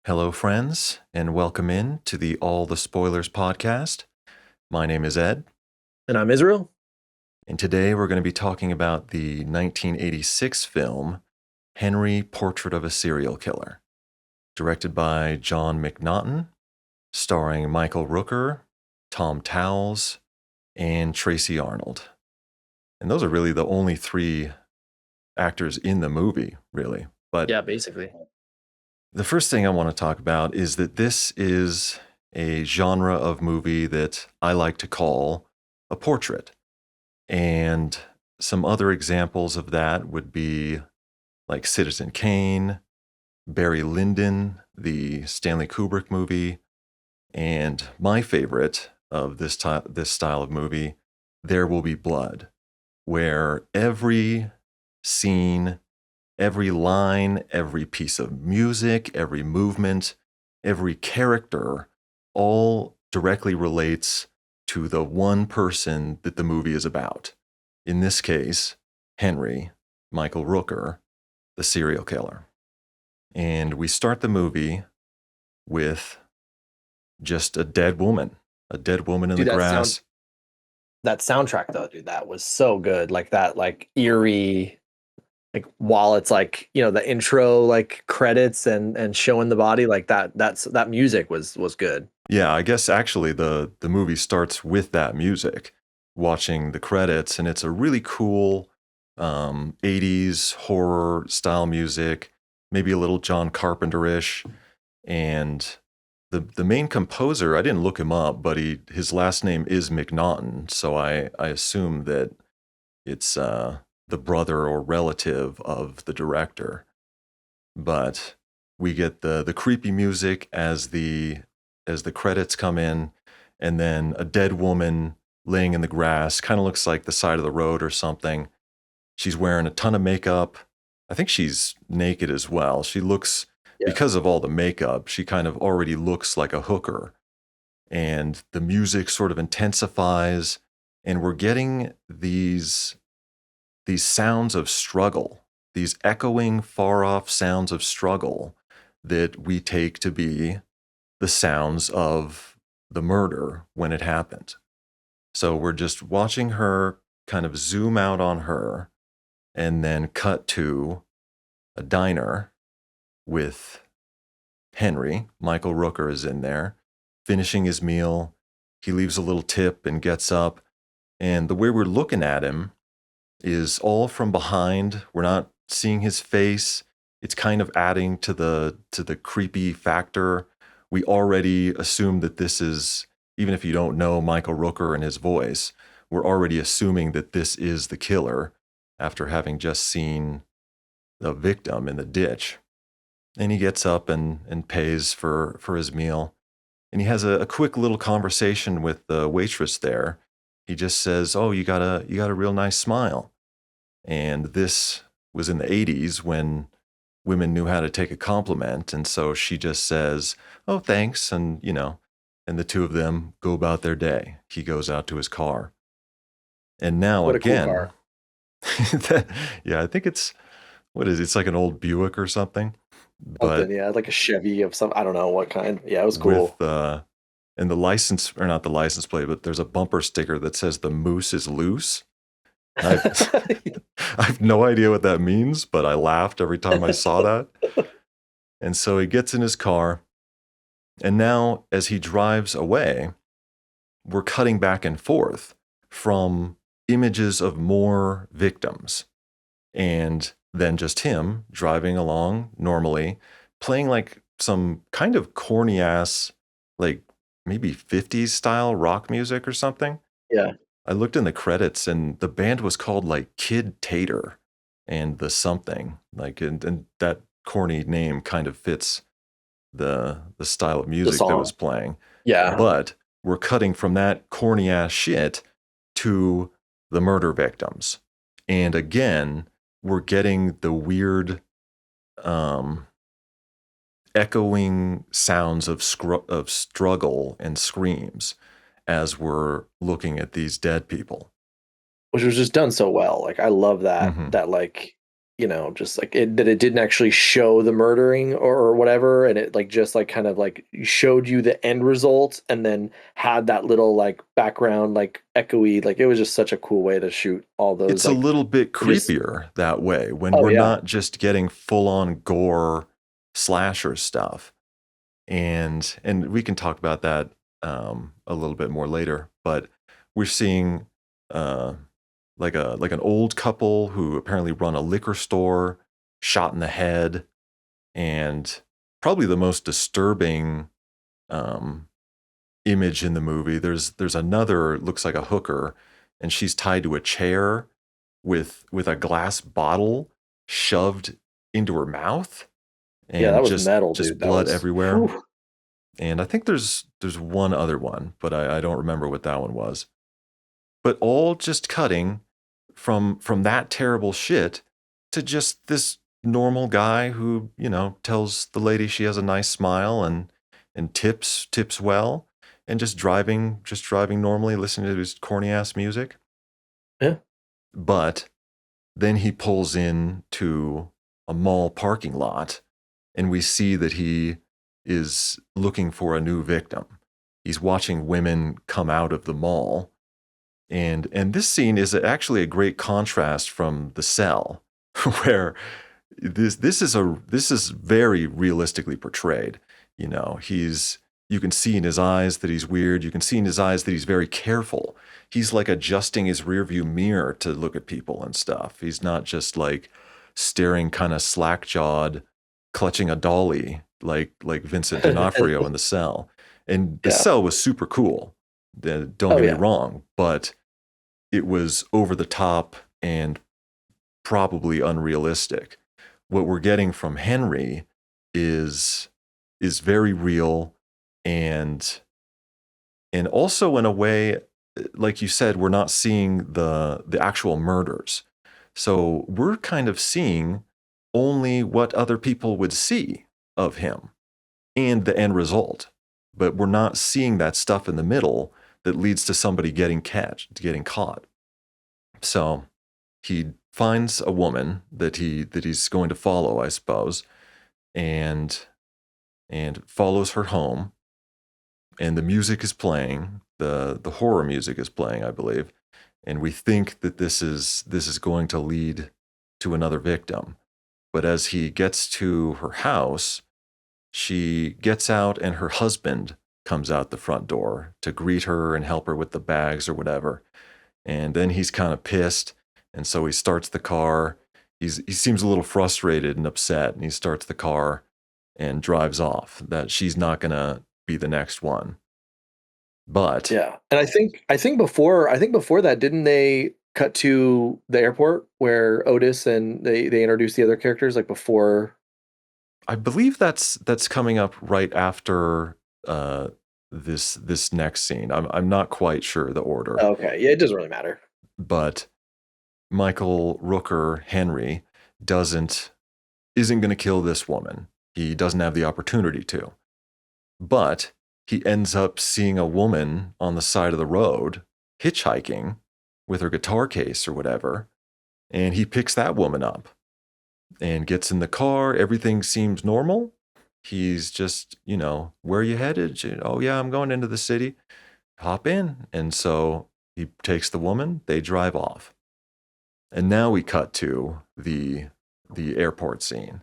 Hello, friends, and welcome in to the All the Spoilers podcast. My name is Ed, And I'm Isreal. and today we're going to be talking about the 1986 film Henry, Portrait of a Serial Killer, directed by John McNaughton, starring Michael Rooker, Tom Towles, and Tracy Arnold. And those are really the only three actors in the movie, really. But Yeah, basically. the first thing I want to talk about is that this is a genre of movie that I like to call a portrait. And some other examples of that would be like Citizen Kane, Barry Lyndon, the Stanley Kubrick movie, and my favorite of this style of movie, There Will Be Blood, where every scene, every line, every piece of music, every movement, every character all directly relates to the one person that the movie is about. In this case, Henry, Michael Rooker, the serial killer. And we start the movie with just a dead woman in the Dude, grass. that soundtrack though, dude, that was so good. Like that eerie, like while it's the intro credits and showing the body, that music was good. Yeah, I guess actually the movie starts with that music, watching the credits, and it's a really cool 80s horror style music, maybe a little John Carpenter-ish. And the main composer, I didn't look him up, but his last name is McNaughton, so I assume that it's the brother or relative of the director. But we get the creepy music as the credits come in, and then a dead woman laying in the grass, kind of looks like the side of the road or something. She's wearing a ton of makeup. I think she's naked as well. She looks, Yeah. because of all the makeup, she kind of already looks like a hooker. And the music sort of intensifies, and we're getting these sounds of struggle, these echoing, far off sounds of struggle that we take to be the sounds of the murder when it happened. So we're just watching her kind of zoom out on her and then cut to a diner with Henry. Michael Rooker is in there finishing his meal. He leaves a little tip and gets up. And the way we're looking at him is all from behind. We're not seeing his face. It's kind of adding to the creepy factor. We already assume that this is, even if you don't know Michael Rooker and his voice, we're already assuming that this is the killer after having just seen the victim in the ditch. And he gets up and pays for his meal. And he has a quick little conversation with the waitress there. He just says, "Oh, you got a real nice smile." And this was in the 80s when women knew how to take a compliment. And so she just says, "Oh, thanks." And, and the two of them go about their day. He goes out to his car. And now What a cool again, car. yeah, I think what is it? It's like an old Buick or something. Something, But yeah, like a Chevy of some, I don't know what kind. Yeah, it was with, cool. and the license, or not the license plate, but there's a bumper sticker that says the moose is loose. I I have no idea what that means, but I laughed every time I saw that. And so he gets in his car, and now as he drives away, we're cutting back and forth from images of more victims, and then just him driving along normally, playing like some kind of corny ass, like maybe 50s style rock music or something. Yeah. I looked in the credits, and the band was called like Kid Tater and the something, like, and that corny name kind of fits the style of The music that was song. playing. Yeah. But we're cutting from that corny ass shit to the murder victims. And again, we're getting the weird um echoing sounds of struggle and screams as we're looking at these dead people. Which was just done so well. Like I love that Mhm. that like just like that it didn't actually show the murdering or whatever, and it like just like kind of like showed you the end result and then had that little like background like echoey, like it was just such a cool way to shoot all those It's a like little bit it just creepier that way when oh we're yeah. not just getting full on gore slasher stuff. And we can talk about that a little bit more later. But we're seeing uh, like an old couple who apparently run a liquor store, shot in the head, and probably the most disturbing um, image in the movie. There's another looks like a hooker, and she's tied to a chair with a glass bottle shoved into her mouth, Yeah, and that was just metal, just dude. That blood was everywhere. whew. And I think there's one other one, but I don't remember what that one was. But all just cutting from that terrible shit to just this normal guy who, tells the lady she has a nice smile and tips well, and just driving normally, listening to his corny ass music. Yeah. But then he pulls in to a mall parking lot, and we see that he is looking for a new victim. He's watching women come out of the mall, and this scene is actually a great contrast from The Cell, where this is very realistically portrayed. You can see in his eyes that he's weird. You can see in his eyes that he's very careful. He's like adjusting his rearview mirror to look at people and stuff. He's not just like staring kind of slack-jawed, clutching a dolly like Vincent D'Onofrio in The Cell. And The Yeah. Cell was super cool. Don't Oh get me yeah. wrong, but it was over the top and probably unrealistic. What we're getting from Henry is is very real, and also in a way, like you said, we're not seeing the actual murders. So we're kind of seeing only what other people would see of him and the end result. But we're not seeing that stuff in the middle that leads to somebody getting caught. So he finds a woman that he's going to follow, I suppose, and follows her home, and the music is playing, the horror music is playing, I believe, and we think that this is going to lead to another victim. But as he gets to her house, she gets out and her husband comes out the front door to greet her and help her with the bags or whatever. And then he's kind of pissed, and so he starts the car. He seems a little frustrated and upset, and he starts the car and drives off. That she's not gonna be the next one. But Yeah. And I think before that, didn't they cut to the airport where Otis and they introduced the other characters like before? I believe that's coming up right after uh, this next scene. I'm not quite sure the order, Okay. Yeah, it doesn't really matter. but Michael Rooker Henry doesn't isn't going to kill this woman. He doesn't have the opportunity to. But he ends up seeing a woman on the side of the road hitchhiking with her guitar case or whatever, and he picks that woman up and gets in the car. Everything seems normal. He's just, where are you headed? Oh, yeah, I'm going into the city. Hop in. And so he takes the woman, they drive off. And now we cut to the airport scene.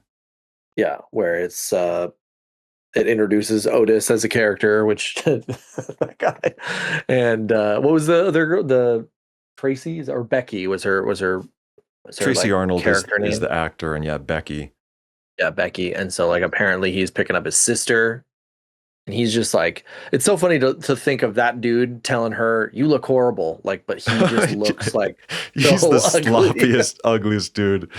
Yeah, where it introduces Otis as a character, which that guy. And what was the other girl? The Tracy's or Becky was her Tracy like Arnold is character is name? the actor, and yeah, Becky. Yeah, Becky. And so like apparently he's picking up his sister. And he's just like, it's so funny to think of that dude telling her, "You look horrible." Like, but he just looks like He's the so ugly. sloppiest, ugliest dude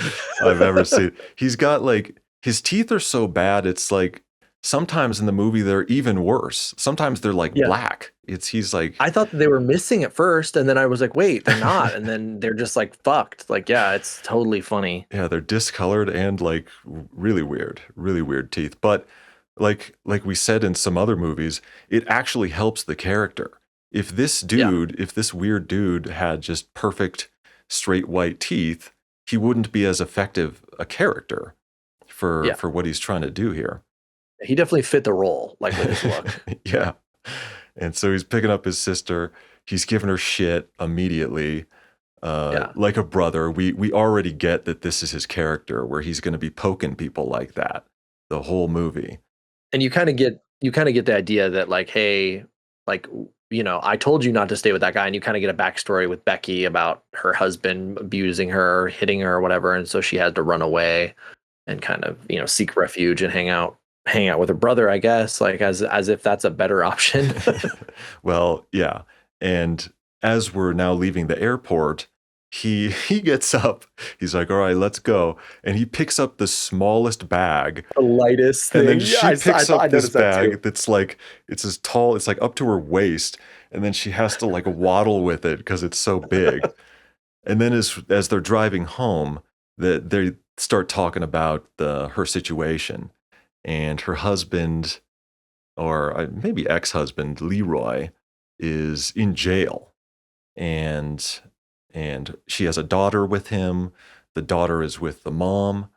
I've ever seen. He's got like his teeth are so bad. It's like sometimes in the movie they're even worse. Sometimes they're like Yeah. black. He's like I thought that they were missing at first, and then I was like, wait, they're not. And then they're just like fucked. Like, yeah, it's totally funny. yeah, they're discolored and like really weird teeth. But like we said in some other movies, it actually helps the character. Yeah. If this weird dude had just perfect straight white teeth, he wouldn't be as effective a character Yeah. for what he's trying to do here. He definitely fit the role, like, with his look. Yeah. And so he's picking up his sister. He's giving her shit immediately, Yeah. like a brother. We already get that this is his character, where he's going to be poking people like that the whole movie. And you kinda get the idea that, like, hey, like, I told you not to stay with that guy, and you kinda get a backstory with Becky about her husband abusing her, hitting her, or whatever, and so she had to run away and kind of, seek refuge and hang out with her brother, I guess, like, as if that's a better option. Well, yeah. And as we're now leaving the airport, he gets up. He's like, "All right, let's go." And he picks up the smallest bag. The lightest And then thing. Yeah, she picks I up this noticed that too. bag that's like it's as tall, it's like up to her waist, and then she has to like waddle with it because it's so big. And then as they're driving home, they start talking about her situation, and her husband, or maybe ex-husband Leroy, is in jail, and she has a daughter with him. The daughter is with the mom,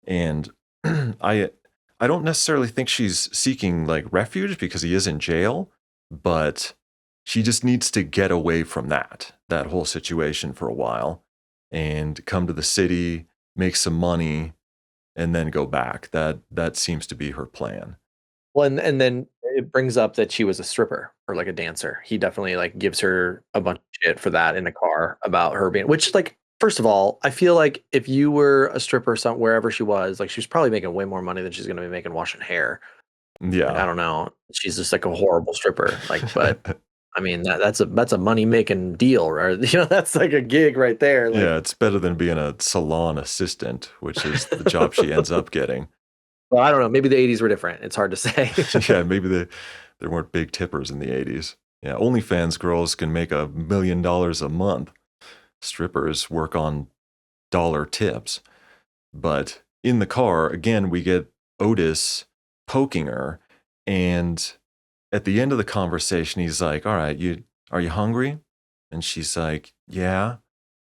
and I I don't necessarily think she's seeking like refuge because he is in jail, but she just needs to get away from that whole situation for a while and come to the city, make some money, and then go back. That seems to be her plan. Well, and then it brings up that she was a stripper or, like, a dancer. He definitely, like, gives her a bunch of shit for that in the car about her being, which, like, first of all, I feel like if you were a stripper wherever she was, like, she was probably making way more money than she's gonna be making washing hair. Like, I Yeah. don't know. She's just, like, a horrible stripper, like, but, I mean, that's a money-making deal, right? That's like a gig right there, like, Yeah, it's better than being a salon assistant, which is the job she ends up getting. well, I don't know, maybe the '80s were different. It's hard to say. Yeah, maybe there weren't big tippers in the 80s. Yeah, OnlyFans girls can make $1 million a month. Strippers work on dollar tips. But in the car, again, we get Otis poking her, and at the end of the conversation, he's like, "All right, you are you hungry?" And she's like, "Yeah."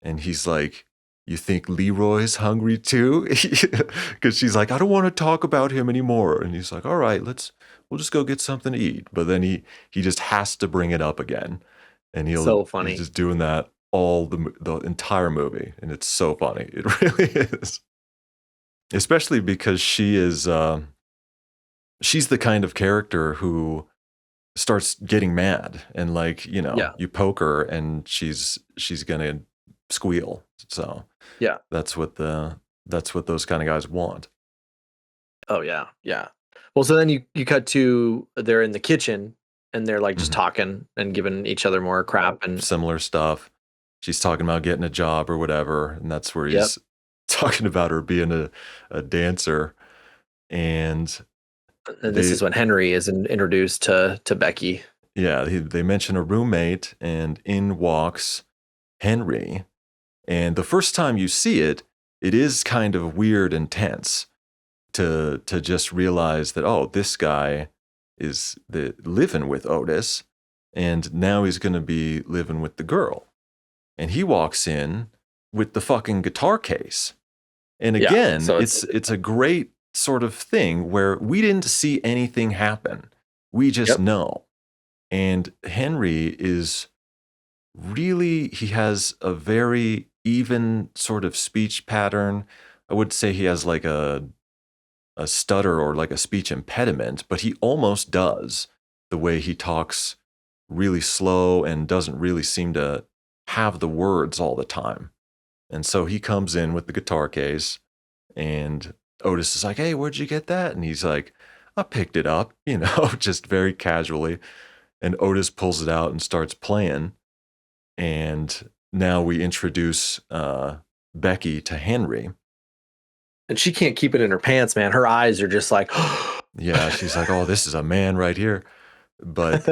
And he's like, "You think Leroy's hungry too?" Because she's like, "I don't want to talk about him anymore." And he's like, "All right, we'll just go get something to eat." But then he just has to bring it up again, and So he's funny. just doing that all the entire movie, and it's so funny. It really is, especially because she's the kind of character who starts getting mad and like Yeah, you poke her and she's gonna squeal. So yeah. that's what those kind of guys want. Oh, yeah, yeah. Well, so then you cut to they're in the kitchen, and they're, like, just Mhm. talking and giving each other more crap, and Similar stuff. She's talking about getting a job or whatever, and that's where yep, he's talking about her being a dancer. And and this they is when Henry is introduced to Becky. yeah, they mention a roommate, and in walks Henry. And the first time you see it, it is kind of weird and tense to just realize that, oh, this guy is living with Otis, and now he's going to be living with the girl. And he walks in with the fucking guitar case. And Yeah, again, so it's a great sort of thing where we didn't see anything happen. We just yep, know. And Henry is really, he has a very even sort of speech pattern. I would say he has like a stutter or like a speech impediment, but he almost does the way he talks really slow and doesn't really seem to have the words all the time. And so he comes in with the guitar case, and Otis is like, "Hey, where'd you get that?" And he's like, "I picked it up," just very casually. And Otis pulls it out and starts playing. And now we introduce Becky to Henry. and she can't keep it in her pants, man. Her eyes are just like Yeah, she's like, "Oh, this is a man right here." But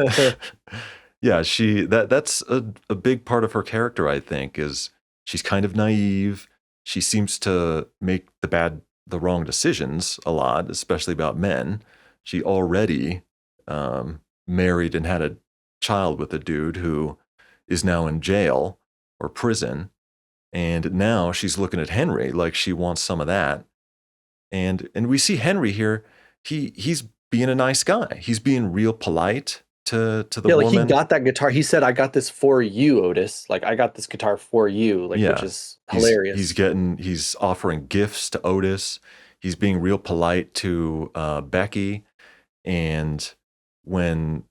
yeah, that's a big part of her character, I think, is she's kind of naive. She seems to make the wrong decisions a lot, especially about men. She already married and had a child with a dude who is now in jail or prison. And now she's looking at Henry like she wants some of that. And we see Henry here. He's being a nice guy. He's being real polite to the Yeah, like he woman. got that guitar. He said, "I got this for you, Otis. Like I got this guitar for you." Like, which Yeah. is He's hilarious. he's offering gifts to Otis. He's being real polite to Becky. And when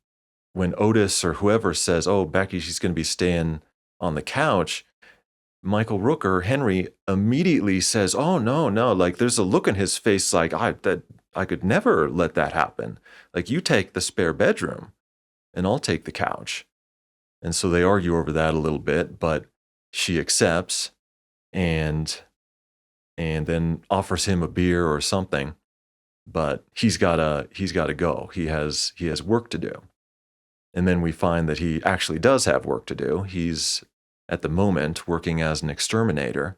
Otis or whoever says, "Oh, Becky, she's going to be staying on the couch," Michael Rooker, Henry, immediately says, "Oh, no, no." Like there's a look in his face like I could never let that happen. Like you take the spare bedroom and I'll take the couch. And so they argue over that a little bit, but she accepts and then offers him a beer or something. But he's gotta go. He has work to do. And then we find that he actually does have work to do. He's at the moment working as an exterminator,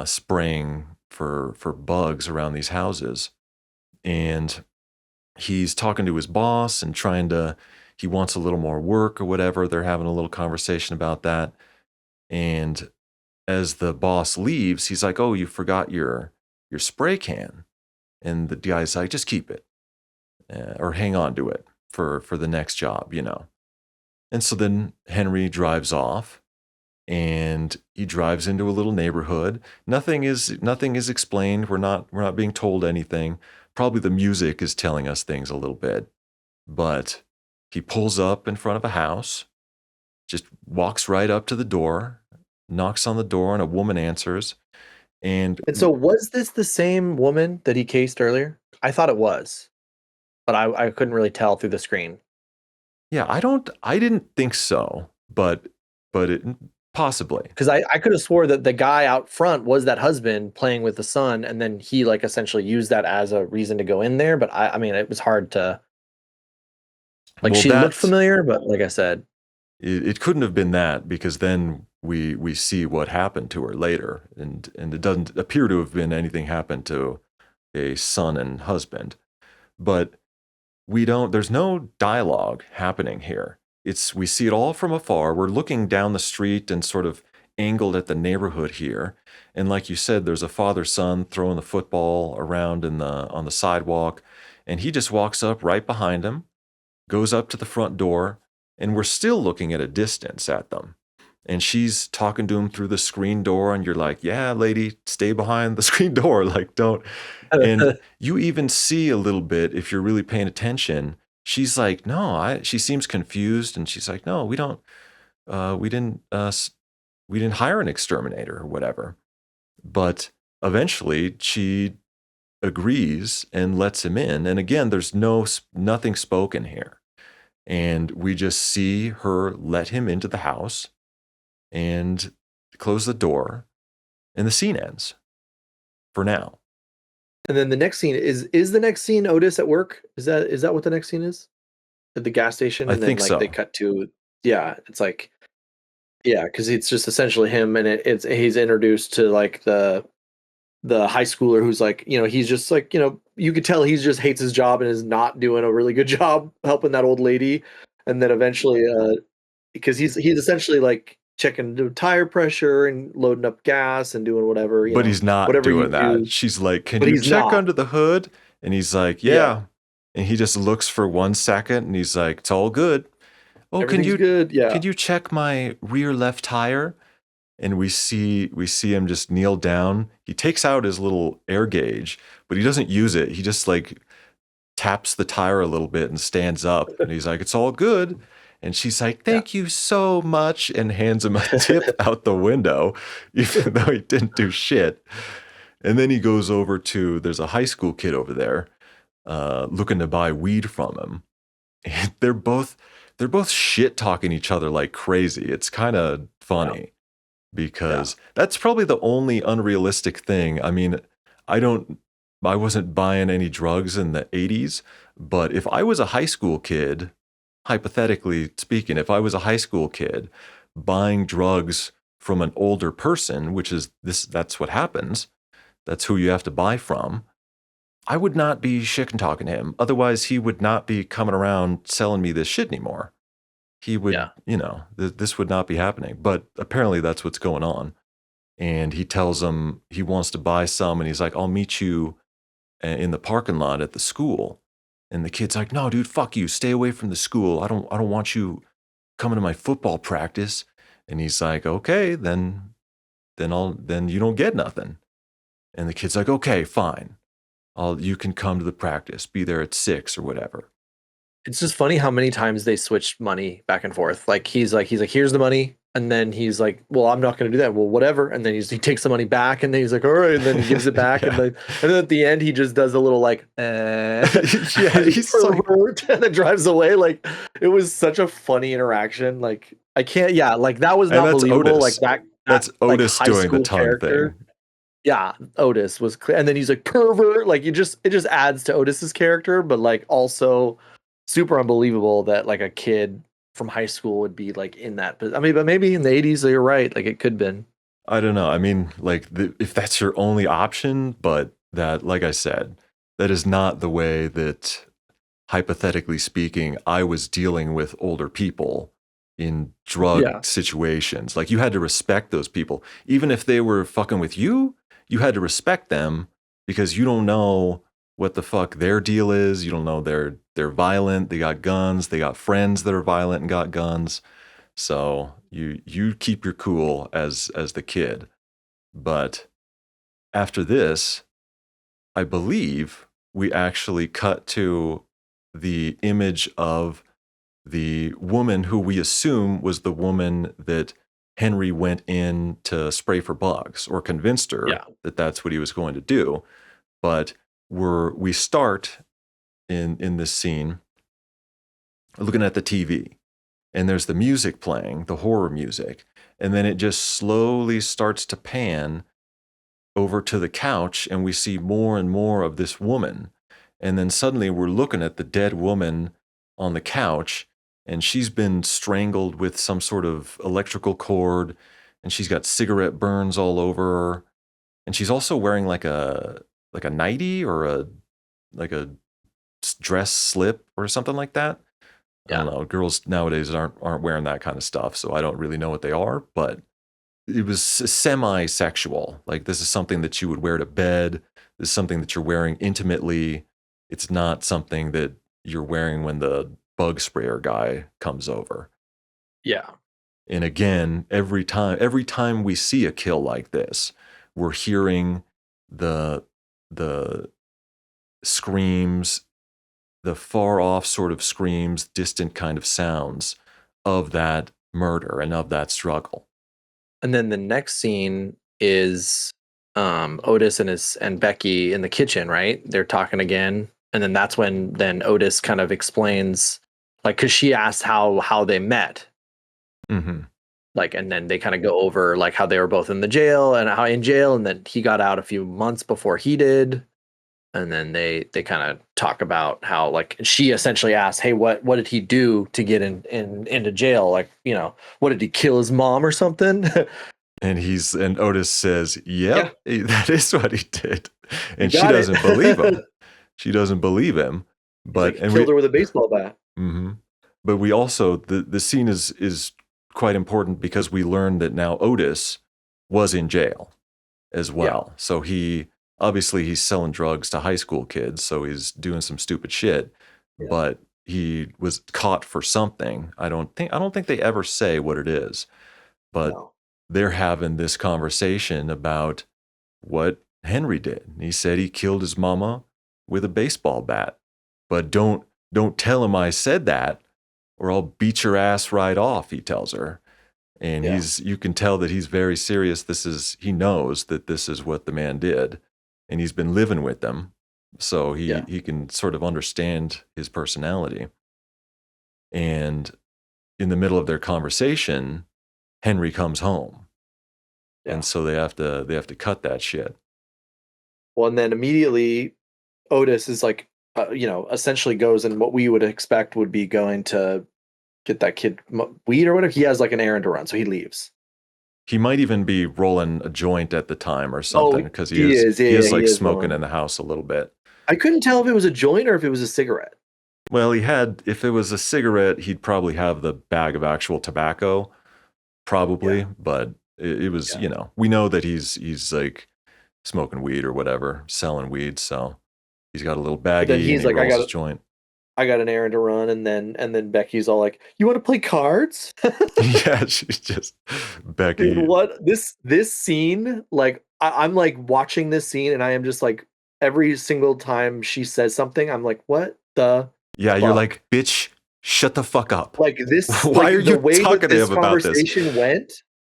spraying for bugs around these houses. And he's talking to his boss and he wants a little more work or whatever. They're having a little conversation about that. And as the boss leaves, he's like, "Oh, you forgot your spray can." And the guy's like, "Just keep it, or hang on to it for the next job, you know." And so then Henry drives off, and he drives into a little neighborhood. Nothing is explained. We're not being told anything. Probably the music is telling us things a little bit, but he pulls up in front of a house, just walks right up to the door, knocks on the door, and a woman answers. And And so, was this the same woman that he cased earlier? I thought it was, but I couldn't really tell through the screen. yeah, I didn't think so, but it possibly. Because I could have swore that the guy out front was that husband playing with the son, and then he like essentially used that as a reason to go in there. But I mean, it was hard to like. Well, She looked that familiar, but like I said, it couldn't have been that, because then we see what happened to her later, and it doesn't appear to have been anything happened to a son and husband. But there's no dialogue happening here. We see it all from afar. We're looking down the street and sort of angled at the neighborhood here. And like you said, there's a father-son throwing the football around on the sidewalk, and he just walks up right behind him, goes up to the front door, and we're still looking at a distance at them. And she's talking to him through the screen door, and you're like, "Yeah, lady, stay behind the screen door. Like, don't." And you even see a little bit, if you're really paying attention, she's like, "No," she seems confused, and she's like, "No, we don't, we didn't, we didn't hire an exterminator or whatever." But eventually she agrees and lets him in. And again, there's nothing spoken here. And we just see her let him into the house and close the door, and the scene ends for now. and then the next scene is the next scene Otis at work. Is that what the next scene is at the gas station? I And then think like they so. cut to yeah, it's like yeah, because it's just essentially him, and it's he's introduced to like the high schooler who's like, he's just like, you could tell he's just hates his job and is not doing a really good job helping that old lady. And then eventually, because he's essentially like checking the tire pressure and loading up gas and doing whatever, But he's not whatever you doing that. do, She's like, "Can but you he's check not. under the hood?" And he's like, Yeah, "Yeah." And he just looks for 1 second, and he's like, "It's all good." "Oh, everything's good. Yeah, can you check my rear left tire?" And we see him just kneel down. He takes out his little air gauge, but he doesn't use it. He just like taps the tire a little bit and stands up, and he's like, "It's all good." And she's like, yeah. "Thank you so much," and hands him a tip out the window, even though he didn't do shit. And then he goes over to, there's a high school kid over there, looking to buy weed from him. And they're both shit talking each other like crazy. It's kind of Yeah, funny, yeah. because that's probably the only unrealistic thing. I mean, I don't, I wasn't buying any drugs in the 80s, but if I was a high school kid, hypothetically speaking, if I was a high school kid buying drugs from an older person, which is that's what happens. That's who you have to buy from. I would not be shit talking him. Otherwise, he would not be coming around selling me this shit anymore. He would, Yeah. this would not be happening. But apparently, that's what's going on. and he tells him he wants to buy some, and he's like, I'll meet you in the parking lot at the school. And the kid's like, no, dude, fuck you. Stay away from the school. I don't want you coming to my football practice. And he's like, okay, then you don't get nothing. And the kid's like, okay, fine. You can come to the practice, be there at 6 or whatever. It's just funny how many times they switched money back and forth. Like he's like, here's the money, and then he's like, well, I'm not going to do that. Well, whatever. And then he takes the money back, and then he's like, all right, and then he gives it back, Yeah. and then at the end he just does a little like, Yeah, he's like, and then drives away. Like it was such a funny interaction. Like I can't, yeah, like that was and not that's believable. Like Otis. that That's like Otis high doing the school tongue character. thing. Yeah, Otis was clear, and then he's like pervert. Like it just adds to Otis's character, but like also super unbelievable that like a kid from high school would be like in that. But I mean, but maybe in the '80s, you're right. Like it could have been. I don't know. I mean, like, if that's your only option, but that, like I said, that is not the way that, hypothetically speaking, I was dealing with older people in drug Yeah, situations. Like, you had to respect those people. Even if they were fucking with you, you had to respect them because you don't know what the fuck their deal is. You don't know they're violent, they got guns, they got friends that are violent and got guns. So you keep your cool as the kid. But after this, I believe we actually cut to the image of the woman who we assume was the woman that Henry went in to spray for bugs, or convinced her yeah, that that's what he was going to do. But we start in this scene looking at the TV, and there's the music playing, the horror music, and then it just slowly starts to pan over to the couch, and we see more and more of this woman. And then suddenly we're looking at the dead woman on the couch, and she's been strangled with some sort of electrical cord, and she's got cigarette burns all over her. And she's also wearing like a nightie, or a dress slip or something like that. I don't yeah, know. Girls nowadays aren't wearing that kind of stuff, so I don't really know what they are, but it was semi-sexual. Like, this is something that you would wear to bed. This is something that you're wearing intimately. It's not something that you're wearing when the bug sprayer guy comes over. yeah. And again, every time we see a kill like this, we're hearing the the screams, the far off sort of screams, distant kind of sounds of that murder and of that struggle. And then the next scene is Otis and Becky in the kitchen, right? They're talking again, and then that's when then Otis kind of explains, like, because she asked how they met, Hmm. like, and then they kind of go over like how they were both in the jail and how in jail, and then he got out a few months before he did. And then they kind of talk about how, like, she essentially asked, hey, what did he do to get into jail? Like, what did he kill his mom or something? And Otis says, Yeah, "Yep, that is what he did." you And she got it. doesn't believe him. She doesn't believe him. He's like, But he and killed we her with a baseball bat. mhm. But we also, the scene is quite important because we learn that now Otis was in jail as Yeah, well. So he's selling drugs to high school kids, so he's doing some stupid shit, yeah, but he was caught for something. I don't think they ever say what it is, but no, they're having this conversation about what Henry did. He said he killed his mama with a baseball bat. But don't tell him I said that, or I'll beat your ass right off, he tells her. And yeah, you can tell that he's very serious. He knows that this is what the man did, and he's been living with them. So he yeah, he can sort of understand his personality. And in the middle of their conversation, Henry comes home. yeah. And so they have to cut that shit. Well, and then immediately Otis is like, essentially goes and what we would expect would be going to get that kid weed or whatever. He has like an errand to run, so he leaves. He might even be rolling a joint at the time or Oh, something, because he he is is. he Yeah, is he like is smoking rolling. in the house a little bit. I couldn't tell if it was a joint or if it was a cigarette. Well, if it was a cigarette, he'd probably have the bag of actual tobacco, Yeah. probably, but It was, Yeah. you know, we know that he's like smoking weed or whatever, selling weed. So he's got a little But then baggie and he's he like, rolls his joint. I got an errand to run, and then Becky's all like, "You want to play cards?" Yeah, she's just Dude, Becky. what this scene, like I'm like watching this scene and I am just like every single time she says something, I'm like, what the Yeah, you're fuck? like, bitch, shut the fuck up. Like this, Why are like you talking to him about this?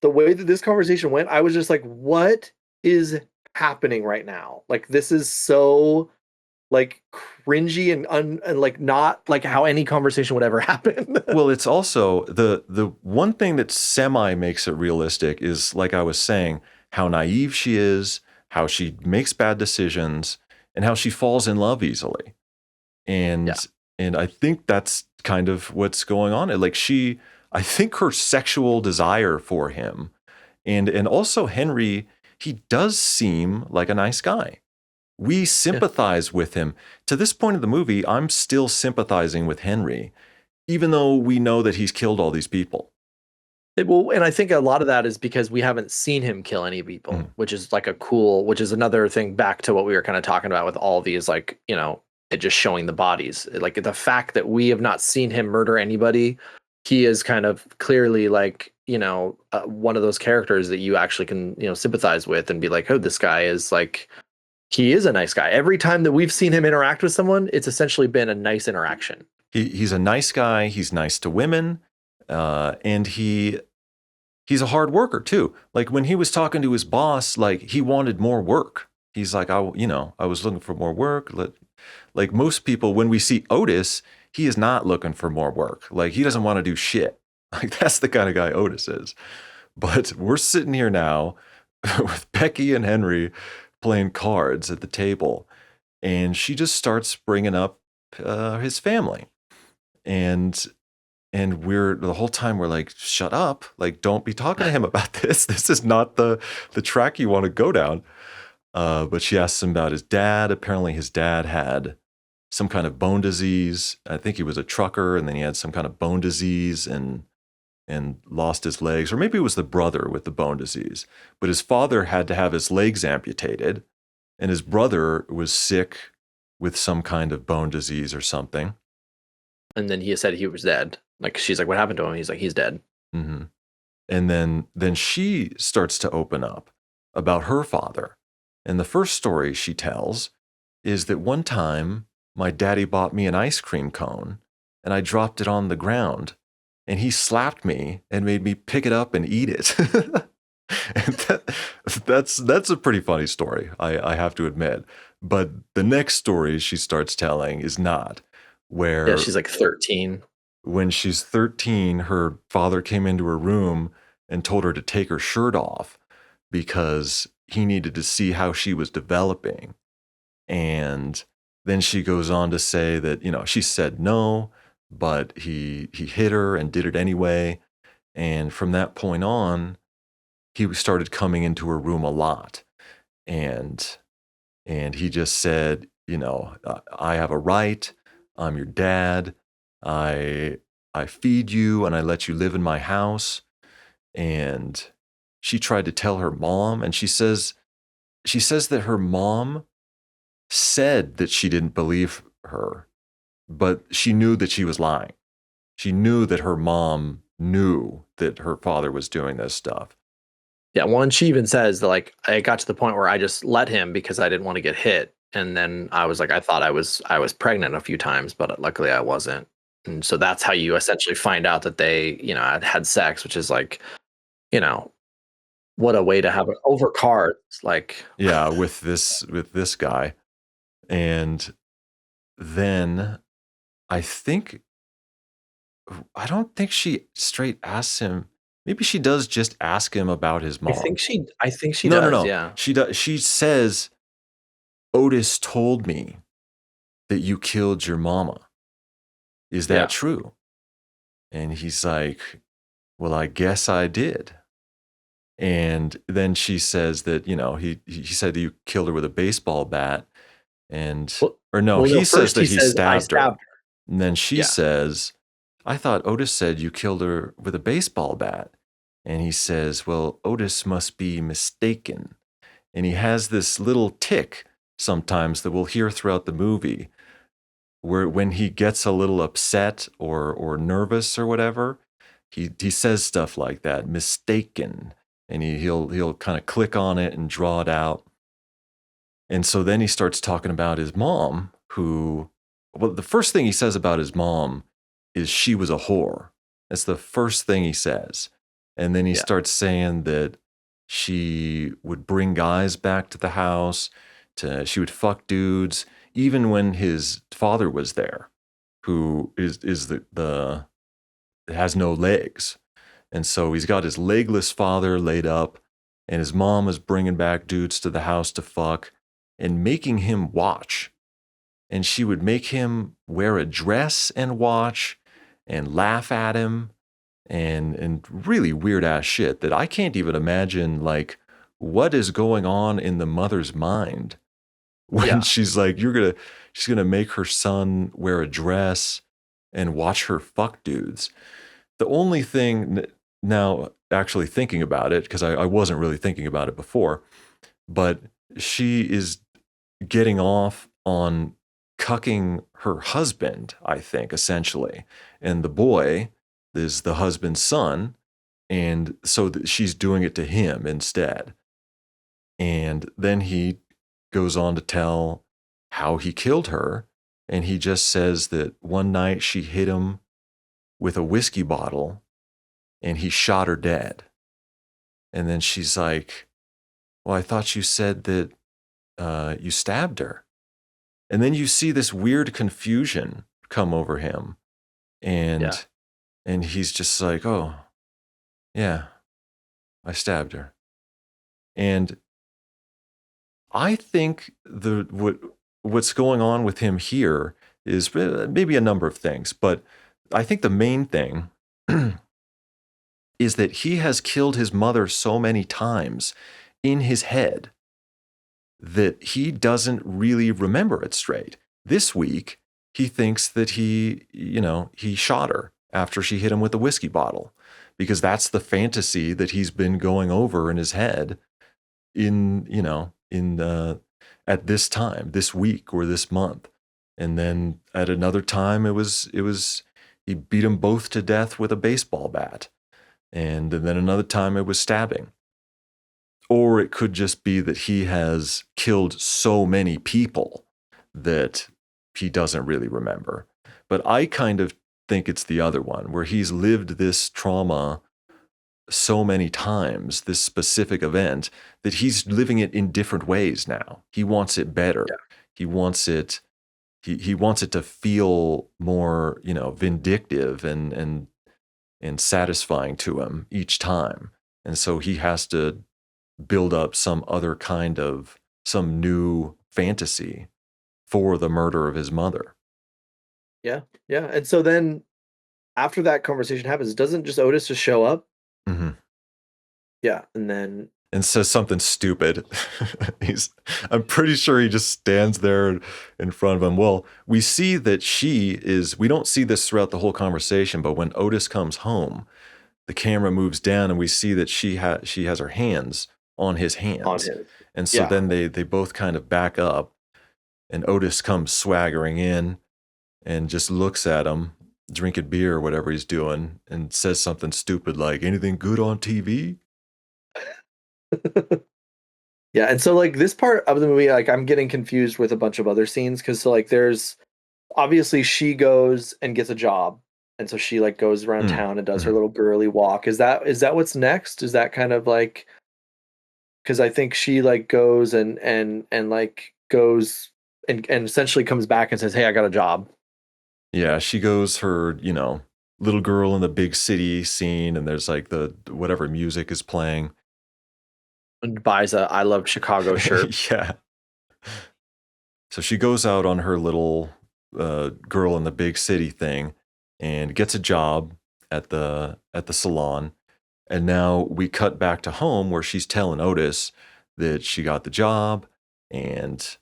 the way that this conversation went, I was just like, what is happening right now? Like this is so like cringy and like not like how any conversation would ever happen. Well, it's also the one thing that semi makes it realistic is, like I was saying, how naive she is, how she makes bad decisions, and how she falls in love easily. Yeah. And I think that's kind of what's going on. Like I think her sexual desire for him, and also Henry, he does seem like a nice guy. We Yeah. sympathize with him. To this point of the movie, I'm still sympathizing with Henry, even though we know that he's killed all these people. Well, and I think a lot of that is because we haven't seen him kill any people, Mhm. which is like a cool, which is another thing back to what we were kind of talking about with all these, like, it just showing the bodies. Like the fact that we have not seen him murder anybody, he is kind of clearly like, one of those characters that you actually can, sympathize with and be like, oh, this guy is like, he is a nice guy. Every time that we've seen him interact with someone, it's essentially been a nice interaction. He's a nice guy. He's nice to women, and he's a hard worker too. Like when he was talking to his boss, like he wanted more work. He's like, I was looking for more work. Like most people, when we see Otis, he is not looking for more work. Like he doesn't want to do shit. Like that's the kind of guy Otis is. But we're sitting here now with Becky and Henry playing cards at the table, and she just starts bringing up his family, and we're the whole time we're like, shut up, like don't be talking to him about this. This is not the track you want to go down. But she asks him about his dad. Apparently his dad had some kind of bone disease. I think he was a trucker, and then he had some kind of bone disease and lost his legs, or maybe it was the brother with the bone disease. But his father had to have his legs amputated, and his brother was sick with some kind of bone disease or something. And then he said he was dead. Like she's like, what happened to him? He's like, he's dead. Mm-hmm. And then she starts to open up about her father. And the first story she tells is that one time my daddy bought me an ice cream cone and I dropped it on the ground and he slapped me and made me pick it up and eat it. And that's a pretty funny story, I have to admit. But the next story she starts telling is not, Yeah, where she's like 13. when she's 13, her father came into her room and told her to take her shirt off because he needed to see how she was developing. And then she goes on to say that, she said no, but he hit her and did it anyway. And from that point on, he started coming into her room a lot. And he just said, I have a right. I'm your dad. I I feed you and I let you live in my house. And she tried to tell her mom, and she says that her mom said that she didn't believe her, but she knew that she was lying. She knew that her mom knew that her father was doing this stuff. Yeah, well, and she even says that like I got to the point where I just let him because I didn't want to get hit. And then I was like, I thought I was pregnant a few times, but luckily I wasn't. And so that's how you essentially find out that they, had sex, which is like, you know, what a way to have it over cards. Like, Yeah, with this guy. And then I think I don't think she straight asks him. Maybe she does just ask him about his mom. I think she No, no, does, no. yeah. She does. She says, Otis told me that you killed your mama. Is that Yeah. true? And he's like, well, I guess I did. And then she says that, he said you killed her with a baseball bat. And, Well, or no, well, no, he says first he that he says I stabbed her. stabbed her. And then she Yeah. says, I thought Otis said you killed her with a baseball bat. and he says, "Well, Otis must be mistaken." And he has this little tick sometimes that we'll hear throughout the movie, where when he gets a little upset or nervous or whatever, he says stuff like that, mistaken, and he'll kind of click on it and draw it out. And so then he starts talking about his mom, who, well, the first thing he says about his mom is she was a whore. That's the first thing he says. And then he Yeah. starts saying that she would bring guys back to the house, she would fuck dudes, even when his father was there, who is the has no legs. And so he's got his legless father laid up, and his mom is bringing back dudes to the house to fuck and making him watch. And she would make him wear a dress and watch and laugh at him and really weird ass shit that I can't even imagine, like, what is going on in the mother's mind when Yeah. she's like, she's gonna make her son wear a dress and watch her fuck dudes. The only thing now, actually thinking about it, because I wasn't really thinking about it before, but she is getting off on cucking her husband, I think, essentially. And the boy is the husband's son. And so she's doing it to him instead. And then he goes on to tell how he killed her. And he just says that one night she hit him with a whiskey bottle and he shot her dead. And then she's like, "Well, I thought you said that you stabbed her." And then you see this weird confusion come over him. Yeah. And he's just like, "Oh, yeah, I stabbed her." And I think what's going on with him here is maybe a number of things, but I think the main thing is that he has killed his mother so many times in his head that he doesn't really remember it straight. This week, he thinks that he shot her after she hit him with a whiskey bottle, because that's the fantasy that he's been going over in his head at this time, this week or this month. And then at another time, it was he beat them both to death with a baseball bat. And then another time it was stabbing. Or it could just be that he has killed so many people that he doesn't really remember. But I kind of think it's the other one, where he's lived this trauma so many times, this specific event, that he's living it in different ways now. He wants it better. Yeah. He wants it he wants it to feel more, vindictive and satisfying to him each time. And so he has to build up some new fantasy for the murder of his mother. Yeah. Yeah. And so then after that conversation happens, doesn't just Otis just show up? Hmm. Yeah. And then And says something stupid. I'm pretty sure he just stands there in front of him. Well, we see that we don't see this throughout the whole conversation, but when Otis comes home, the camera moves down and we see that she has her hands on his on hands. his. And so Yeah. then they both kind of back up, and Otis comes swaggering in and just looks at him, drinking beer or whatever he's doing, and says something stupid like, "Anything good on TV?" Yeah, and so like this part of the movie, like I'm getting confused with a bunch of other scenes because so like there's obviously she goes and gets a job, and so she like goes around Mm, town and does her mhm. little girly walk. Is that what's next? Is that kind of like because I think she like goes and like goes and essentially comes back and says, "Hey, I got a job," Yeah, she goes her, little girl in the big city scene, and there's like the whatever music is playing. and buys a "I love Chicago" shirt. Yeah. So she goes out on her little girl in the big city thing and gets a job at the salon. And now we cut back to home where she's telling Otis that she got the job, and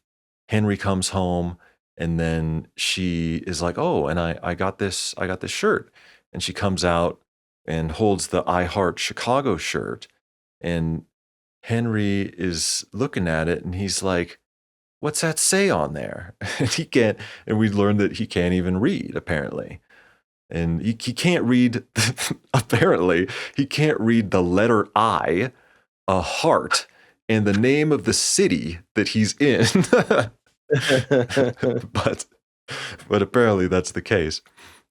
Henry comes home, and then she is like, "Oh, and I got this shirt." And she comes out and holds the I Heart Chicago shirt. And Henry is looking at it and he's like, what's that say on there? And he can't, and we learned that he can't even read, apparently. And he can't read, apparently, he can't read the letter I, a heart, and the name of the city that he's in. but but apparently that's the case.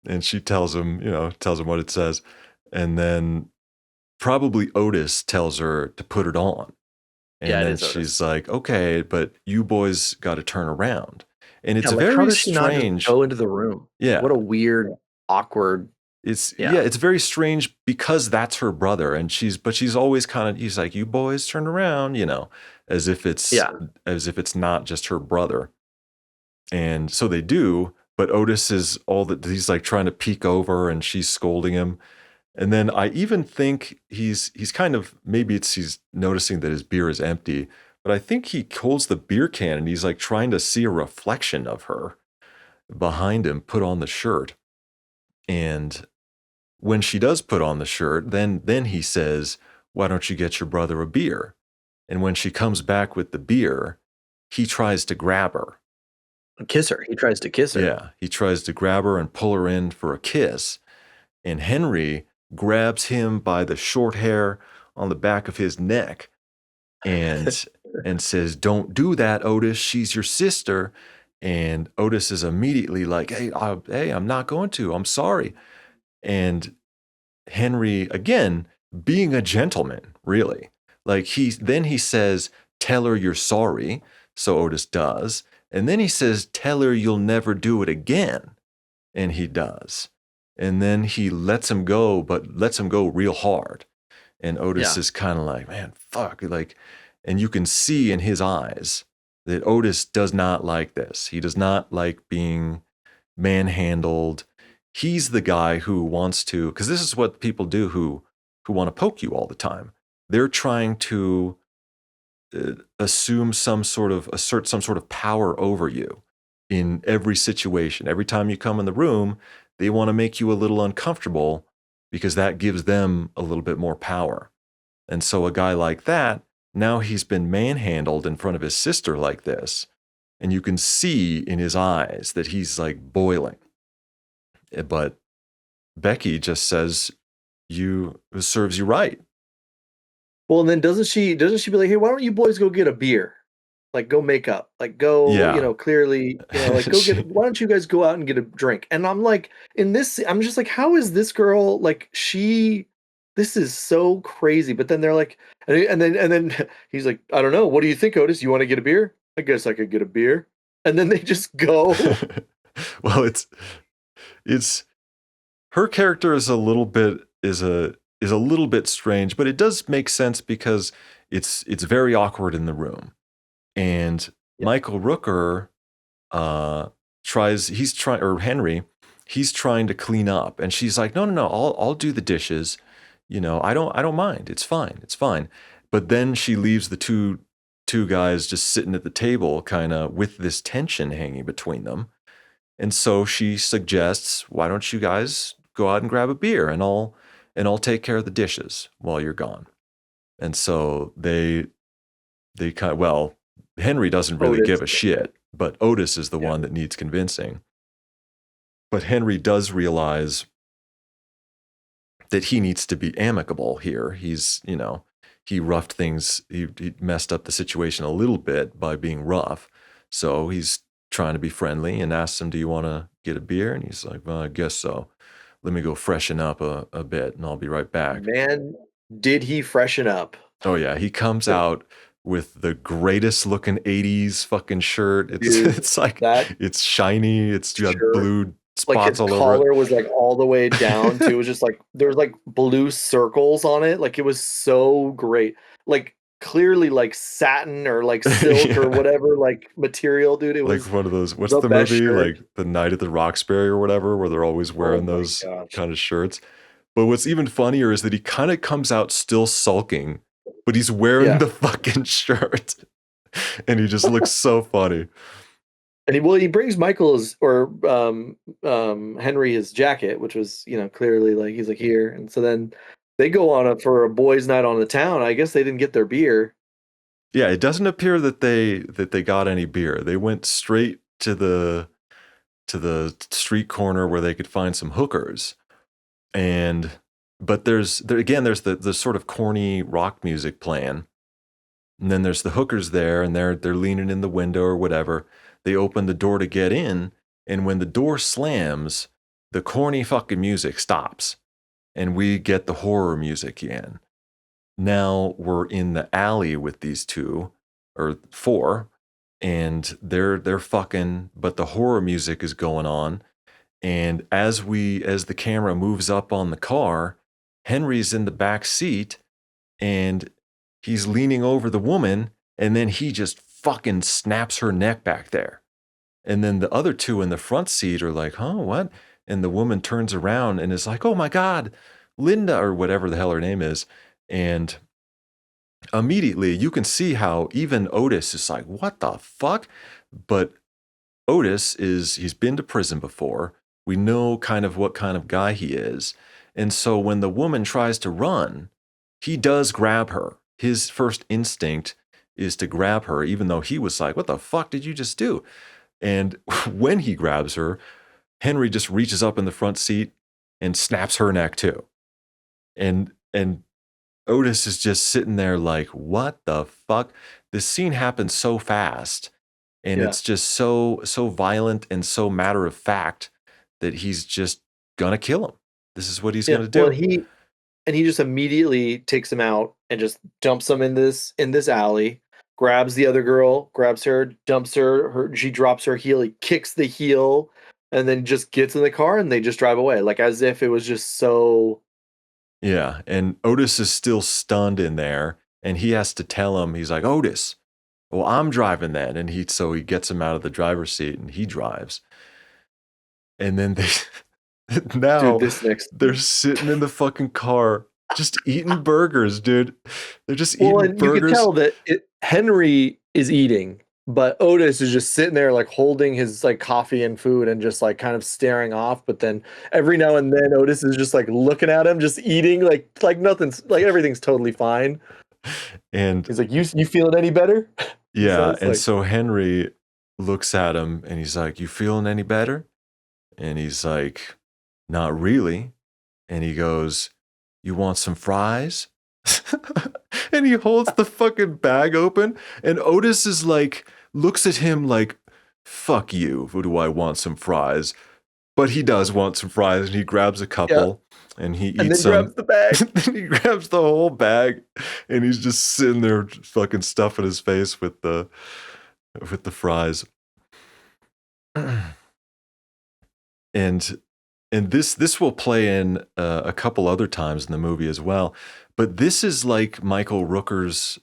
And she tells him, tells him what it says. And then probably Otis tells her to put it on. Yeah, And it then is Otis. she's like, okay, but you boys got to turn around. And Yeah, it's like, how very does she not just strange. go into the room? Yeah. What a weird, awkward. Yeah. It's very strange because that's her brother. And she's always he's like, you boys turn around, as if Yeah. it's not just her brother. And so they do, but Otis is he's like trying to peek over and she's scolding him. And then I even think he's kind of, maybe he's noticing that his beer is empty, but I think he holds the beer can and he's like trying to see a reflection of her behind him put on the shirt. And when she does put on the shirt, then he says, why don't you get your brother a beer? And when she comes back with the beer, he tries to grab her. Kiss her. He tries to kiss her. Yeah, he tries to grab her and pull her in for a kiss. And Henry grabs him by the short hair on the back of his neck and says, don't do that, Otis. She's your sister. And Otis is immediately like, hey, I'm not going to. I'm sorry. And Henry, again, being a gentleman, really. Like then he says, tell her you're sorry. So Otis does. And then he says, tell her you'll never do it again. And he does. And then he lets him go, but lets him go real hard. And Otis is kind of like, man, fuck. Like, and you can see in his eyes that Otis does not like this. He does not like being manhandled. He's the guy who wants to, because this is what people do who want to poke you all the time. They're trying to assert some sort of power over you in every situation. Every time you come in the room, they want to make you a little uncomfortable because that gives them a little bit more power. And so a guy like that, now he's been manhandled in front of his sister like this, and you can see in his eyes that he's like boiling. But Becky just says, it serves you right. Well, and then doesn't she be like, hey, why don't you boys go get a beer? Like, go make up. Like, go, clearly, like, why don't you guys go out and get a drink? And I'm like, I'm just like, how is this girl, like, this is so crazy. But then they're like, and then he's like, I don't know. What do you think, Otis? You want to get a beer? I guess I could get a beer. And then they just go. Well, it's her character is a little bit strange, but it does make sense because it's very awkward in the room. And Michael Rooker Henry, he's trying to clean up, and she's like, no, I'll do the dishes. I don't mind. It's fine. But then she leaves the two guys just sitting at the table, kind of with this tension hanging between them. And so she suggests, why don't you guys go out and grab a beer, and I'll take care of the dishes while you're gone. And so they Henry doesn't really give a shit, but Otis is the one that needs convincing. But Henry does realize that he needs to be amicable here. He's, he roughed things, he messed up the situation a little bit by being rough. So he's trying to be friendly and asks him, do you want to get a beer? And he's like, well, I guess so. Let me go freshen up a bit and I'll be right back. Man, did he freshen up? Oh yeah, he comes out with the greatest looking 80s fucking shirt. It's like it's shiny. It's got blue spots all over it. Like his collar was like all the way down too. It was just like there was like blue circles on it. Like it was so great. Like clearly like satin or like silk or whatever like material, dude. It was like one of those. What's the movie? Shirt. Like The Night at the Roxbury or whatever, where they're always wearing those kind of shirts. But what's even funnier is that he kind of comes out still sulking, but he's wearing the fucking shirt. And he just looks so funny. And he brings Michael's or Henry his jacket, which was, clearly like he's like here. And so then they go on for a boys' night on the town. I guess they didn't get their beer. Yeah, it doesn't appear that they got any beer. They went straight to the street corner where they could find some hookers. And but there's the sort of corny rock music playing. And then there's the hookers there, and they're leaning in the window or whatever. They open the door to get in, and when the door slams, the corny fucking music stops, and we get the horror music in. Now we're in the alley with these two or four, and they're fucking, but the horror music is going on. And as the camera moves up on the car, Henry's in the back seat and he's leaning over the woman, and then he just fucking snaps her neck back there. And then the other two in the front seat are like, huh, what? And the woman turns around and is like, oh my God, Linda, or whatever the hell her name is. And immediately you can see how even Otis is like, what the fuck? But he's been to prison before. We know kind of what kind of guy he is. And so when the woman tries to run, he does grab her. His first instinct is to grab her, even though he was like, what the fuck did you just do? And when he grabs her, Henry just reaches up in the front seat and snaps her neck too. And Otis is just sitting there like, what the fuck? This scene happens so fast, and Yeah. it's just so violent and so matter of fact that he's just gonna kill him. This is what he's Yeah. gonna Well, do. and he just immediately takes him out and just dumps him in this alley, grabs the other girl, grabs her, dumps her, she drops her heel, he kicks the heel, and then just gets in the car and they just drive away. Like as if it was just so. Yeah, and Otis is still stunned in there, and he has to tell him, he's like, Otis, well, I'm driving then. And he gets him out of the driver's seat and he drives. And then Dude, now this next. they're sitting in the fucking car just eating burgers, dude. They're just Well, eating and you could burgers. tell that Henry is eating, but Otis is just sitting there like holding his like coffee and food and just like kind of staring off. But then every now and then Otis is just like looking at him, just eating like nothing's like everything's totally fine. And He's like, you feeling any better? He yeah, says and like, so Henry looks at him and he's like, you feeling any better? And he's like, not really. And he goes, you want some fries? And he holds the fucking bag open, and Otis is like, looks at him like, fuck you, do I want some fries? But he does want some fries, and he grabs a yeah, couple and he and eats then them. grabs the bag. Then he grabs the whole bag, and he's just sitting there fucking stuffing his face with the fries. and and this will play in a couple other times in the movie as well, but this is like Michael Rooker's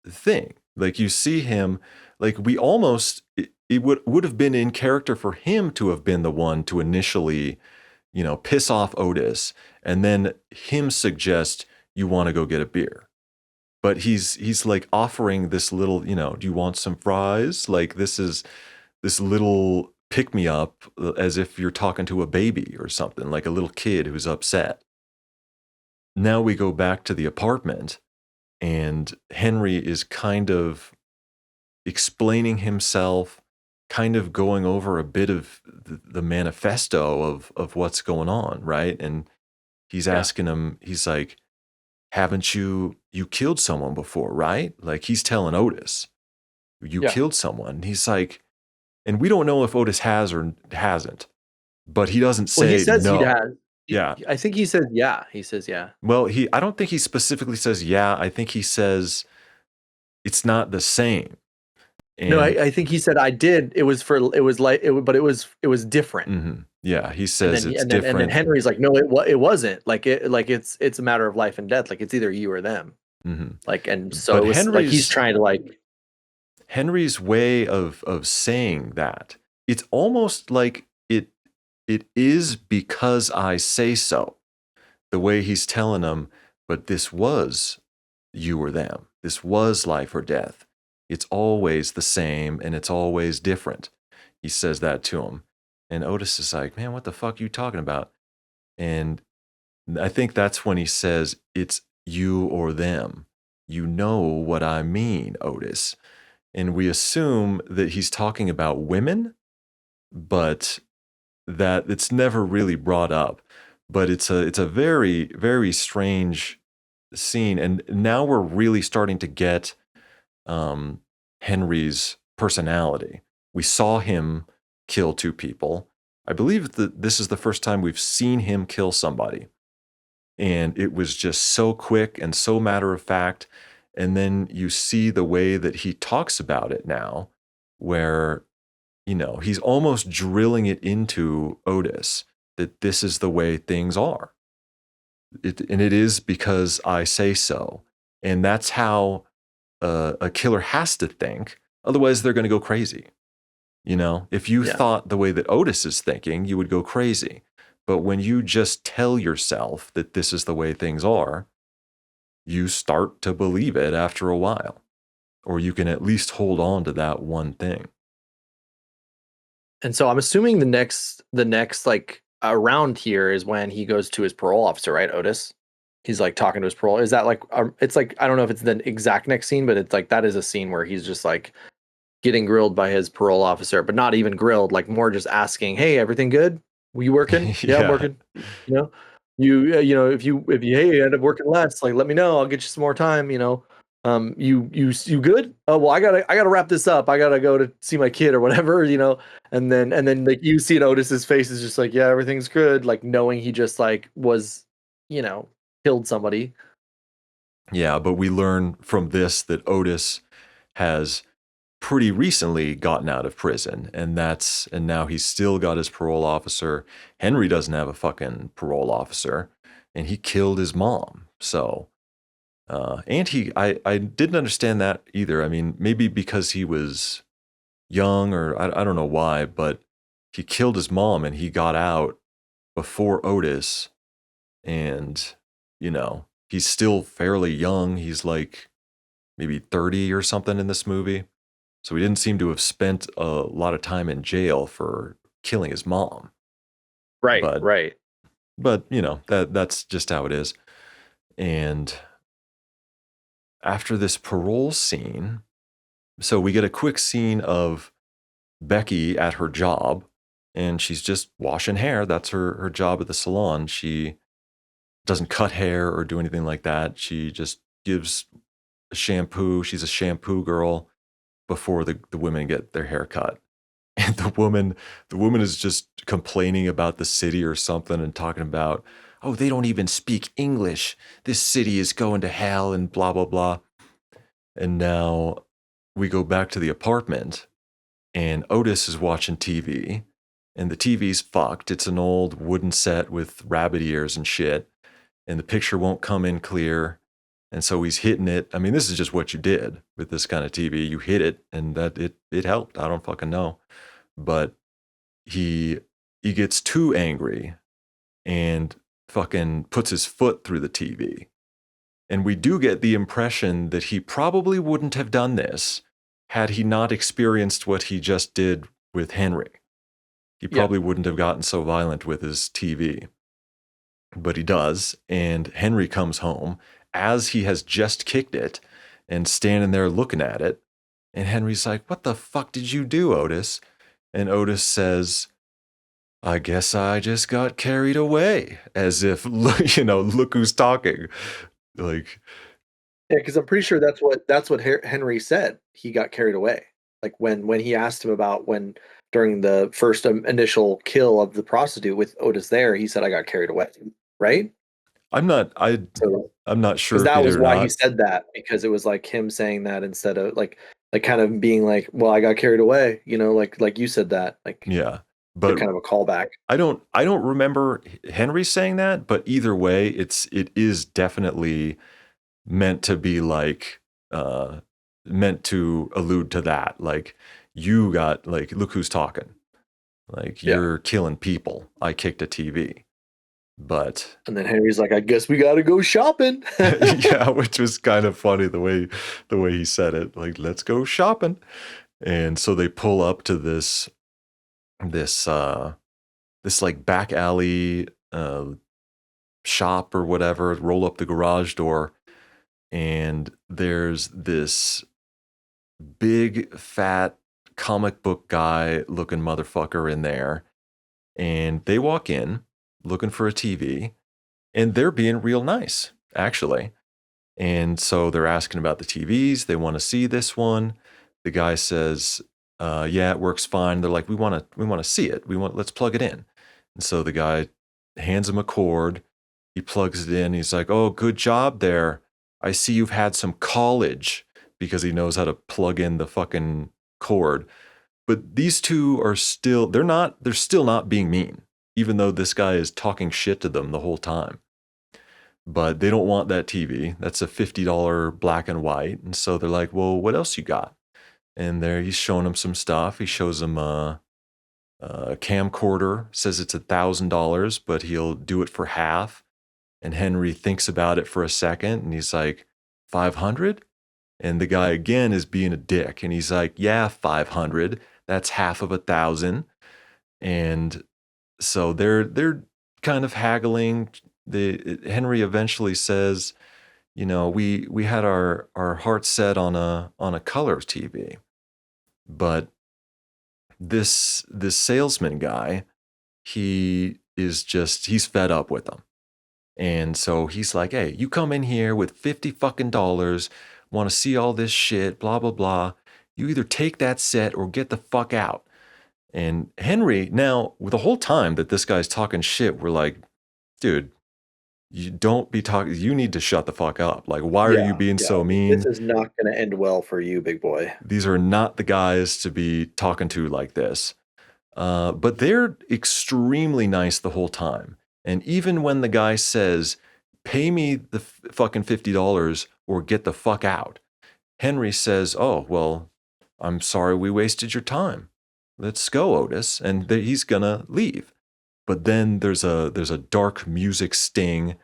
thing. Like you see him, like we almost it would have been in character for him to have been the one to initially, piss off Otis, and then him suggest, you want to go get a beer. But he's like offering this little, do you want some fries? Like this is this little pick me up, as if you're talking to a baby or something, like a little kid who's upset. Now we go back to the apartment, and Henry is kind of explaining himself, kind of going over a bit of the manifesto of what's going on, right? And he's Yeah, asking him, he's like, haven't you killed someone before, right? Like he's telling Otis, you yeah. killed someone. He's like, and we don't know if Otis has or hasn't, but he doesn't Well, he say says he no. has. Yeah. I think he says yeah. He says yeah. Well, I don't think he specifically says yeah. I think he says it's not the same. No, And I think he said I did. It was like but it was different. yeah, he And says then it's and then different. Henry's like, no, it wasn't. It's a matter of life and death. Like it's either you or them. Mhm. Like and so But it was like he's trying to like. Henry's way of saying that, it's almost like it is because I say so. The way he's telling them, but this was you or them. This was life or death. It's always the same and it's always different. He says that to him. And Otis is like, man, what the fuck are you talking about? And I think that's when he says, it's you or them. You know what I mean, Otis. And we assume that he's talking about women, but that it's never really brought up. But it's a very, very strange scene. And now we're really starting to get Henry's personality. We saw him kill two people. I believe that this is the first time we've seen him kill somebody. And it was just so quick and so matter of fact. And then you see the way that he talks about it now, where, he's almost drilling it into Otis that this is the way things are. And it is because I say so. And that's how a killer has to think. Otherwise, they're going to go crazy. If you thought the way that Otis is thinking, you would go crazy. But when you just tell yourself that this is the way things are, you start to believe it after a while. Or you can at least hold on to that one thing. And so I'm assuming the next like around here is when he goes to his parole officer, right? Otis. He's like talking to his parole. Is that like it's like I don't know if it's the exact next scene, but it's like that is a scene where he's just like getting grilled by his parole officer, but not even grilled, like more just asking, "Hey, everything good? Were you working? Yeah, I'm Yeah. working. You know, if you hey, you end up working less, like let me know. I'll get you some more time. You good? Oh well, I gotta wrap this up. I gotta go to see my kid or whatever. And then like you see Otis's face is just like, yeah, everything's good, like knowing he just like was, killed somebody. Yeah, but we learn from this that Otis has pretty recently gotten out of prison, and now he's still got his parole officer. Henry doesn't have a fucking parole officer, and he killed his mom. So, and I didn't understand that either. I mean, maybe because he was young, or I don't know why, but he killed his mom and he got out before Otis, and he's still fairly young. He's like maybe 30 or something in this movie. So he didn't seem to have spent a lot of time in jail for killing his mom. Right, But right. that's just how it is. And after this parole scene, so we get a quick scene of Becky at her job, and she's just washing hair. That's her job at the salon. She doesn't cut hair or do anything like that. She just gives a shampoo. She's a shampoo girl before the women get their hair cut. And the woman is just complaining about the city or something and talking about, oh, they don't even speak English. This city is going to hell and blah, blah, blah. And now we go back to the apartment and Otis is watching TV and the TV's fucked. It's an old wooden set with rabbit ears and shit. And the picture won't come in clear. And so he's hitting it. I mean, this is just what you did with this kind of TV. You hit it and that it helped. I don't fucking know. But he gets too angry and fucking puts his foot through the TV. And we do get the impression that he probably wouldn't have done this had he not experienced what he just did with Henry. He Yeah. probably wouldn't have gotten so violent with his TV. But he does, and Henry comes home as he has just kicked it and standing there looking at it. And Henry's like, what the fuck did you do, Otis? And Otis says, I guess I just got carried away, as if, look who's talking. Like, Yeah, because I'm pretty sure that's what Henry said. He got carried away. Like when he asked him about when during the first initial kill of the prostitute with Otis there, he said I got carried away. Right? I'm not, So I'm not because sure if he that did was or why he not. said that, because it was like him saying that instead of like kind of being like, well, I got carried away, like you said that, like Yeah. they're But kind of a callback. I don't remember Henry saying that, but either way, it is definitely meant to be like, meant to allude to that. Like, you got, like, look who's talking. Like, Yeah. you're killing people. I kicked a TV. But And then Henry's like, I guess we gotta go shopping. yeah, which was kind of funny the way he said it. Like, let's go shopping. And so they pull up to this this this like back alley shop or whatever, roll up the garage door, and there's this big fat comic book guy looking motherfucker in there, and they walk in looking for a TV, and they're being real nice, actually. And so they're asking about the TVs. They want to see this one. The guy says, "Yeah, it works fine." They're like, "We want to see it. Let's plug it in." And so the guy hands him a cord. He plugs it in. He's like, "Oh, good job there. I see you've had some college," because he knows how to plug in the fucking cord. But these two are still, they're still not being mean, even though this guy is talking shit to them the whole time. But they don't want that TV. That's a $50 black and white. And so they're like, "Well, what else you got?" And there he's showing them some stuff. He shows them a camcorder, says it's $1,000, but he'll do it for half. And Henry thinks about it for a second and he's like, 500? And the guy again is being a dick. And he's like, "Yeah, 500. That's half of 1,000. And so they're kind of haggling. Henry eventually says, we had our heart set on a color TV, but this salesman guy, he's fed up with them. And so he's like, "Hey, you come in here with 50 fucking dollars, want to see all this shit, blah blah blah. You either take that set or get the fuck out." And Henry, now, the whole time that this guy's talking shit, we're like, "Dude, you don't be talking, you need to shut the fuck up. Like, why are you Yeah, being yeah. so This mean? is not gonna end well for you, big boy. These are not the guys to be talking to like this." But they're extremely nice the whole time. And even when the guy says, "Pay me the fucking $50 or get the fuck out," Henry says, "Oh, well, I'm sorry we wasted your time. Let's go, Otis." And he's gonna leave. But then there's a dark music sting,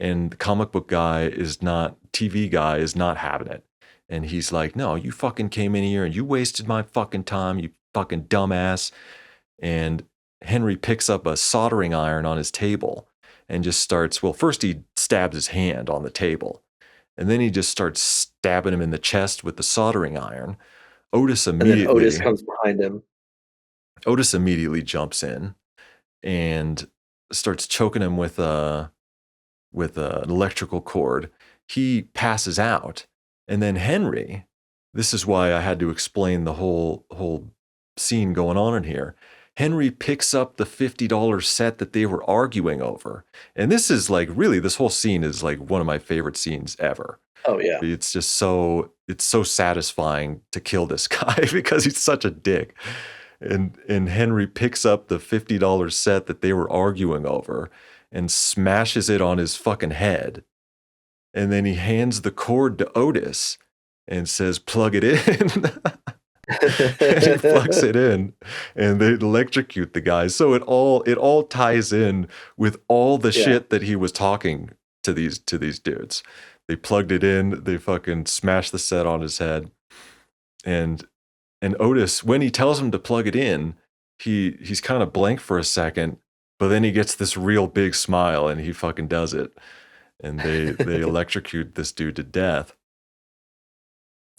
and the comic book guy is not, TV guy is not having it. And he's like, "No, you fucking came in here and you wasted my fucking time, you fucking dumbass." And Henry picks up a soldering iron on his table and just starts, well, first he stabs his hand on the table, and then he just starts stabbing him in the chest with the soldering iron. Otis And then Otis immediately comes behind him. Otis immediately jumps in and starts choking him with an electrical cord. He passes out, and then Henry, this is why I had to explain the whole scene going on in here. Henry picks up the $50 set that they were arguing over. And this is like, really, this whole scene is like one of my favorite scenes ever. Oh, yeah. It's so satisfying to kill this guy because he's such a dick. And Henry picks up the $50 set that they were arguing over and smashes it on his fucking head. And then he hands the cord to Otis and says, "Plug it in." And he plugs it in, and they electrocute the guy. So it all ties in with all the Yeah. shit that he was talking to these dudes. They plugged it in, they fucking smashed the set on his head. And Otis, when he tells him to plug it in, he's kind of blank for a second, but then he gets this real big smile and he fucking does it. And they electrocute this dude to death.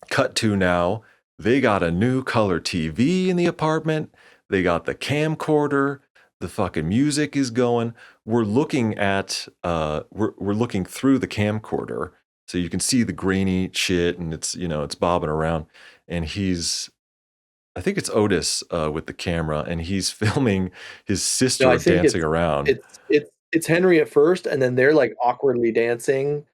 Cut to now, they got a new color TV in the apartment. They got the camcorder. The fucking music is going. We're looking at we're looking through the camcorder, so you can see the grainy shit, and it's bobbing around. And I think it's Otis with the camera, and he's filming his No, sister I think dancing around. it's Henry at first, and then they're, like, awkwardly dancing.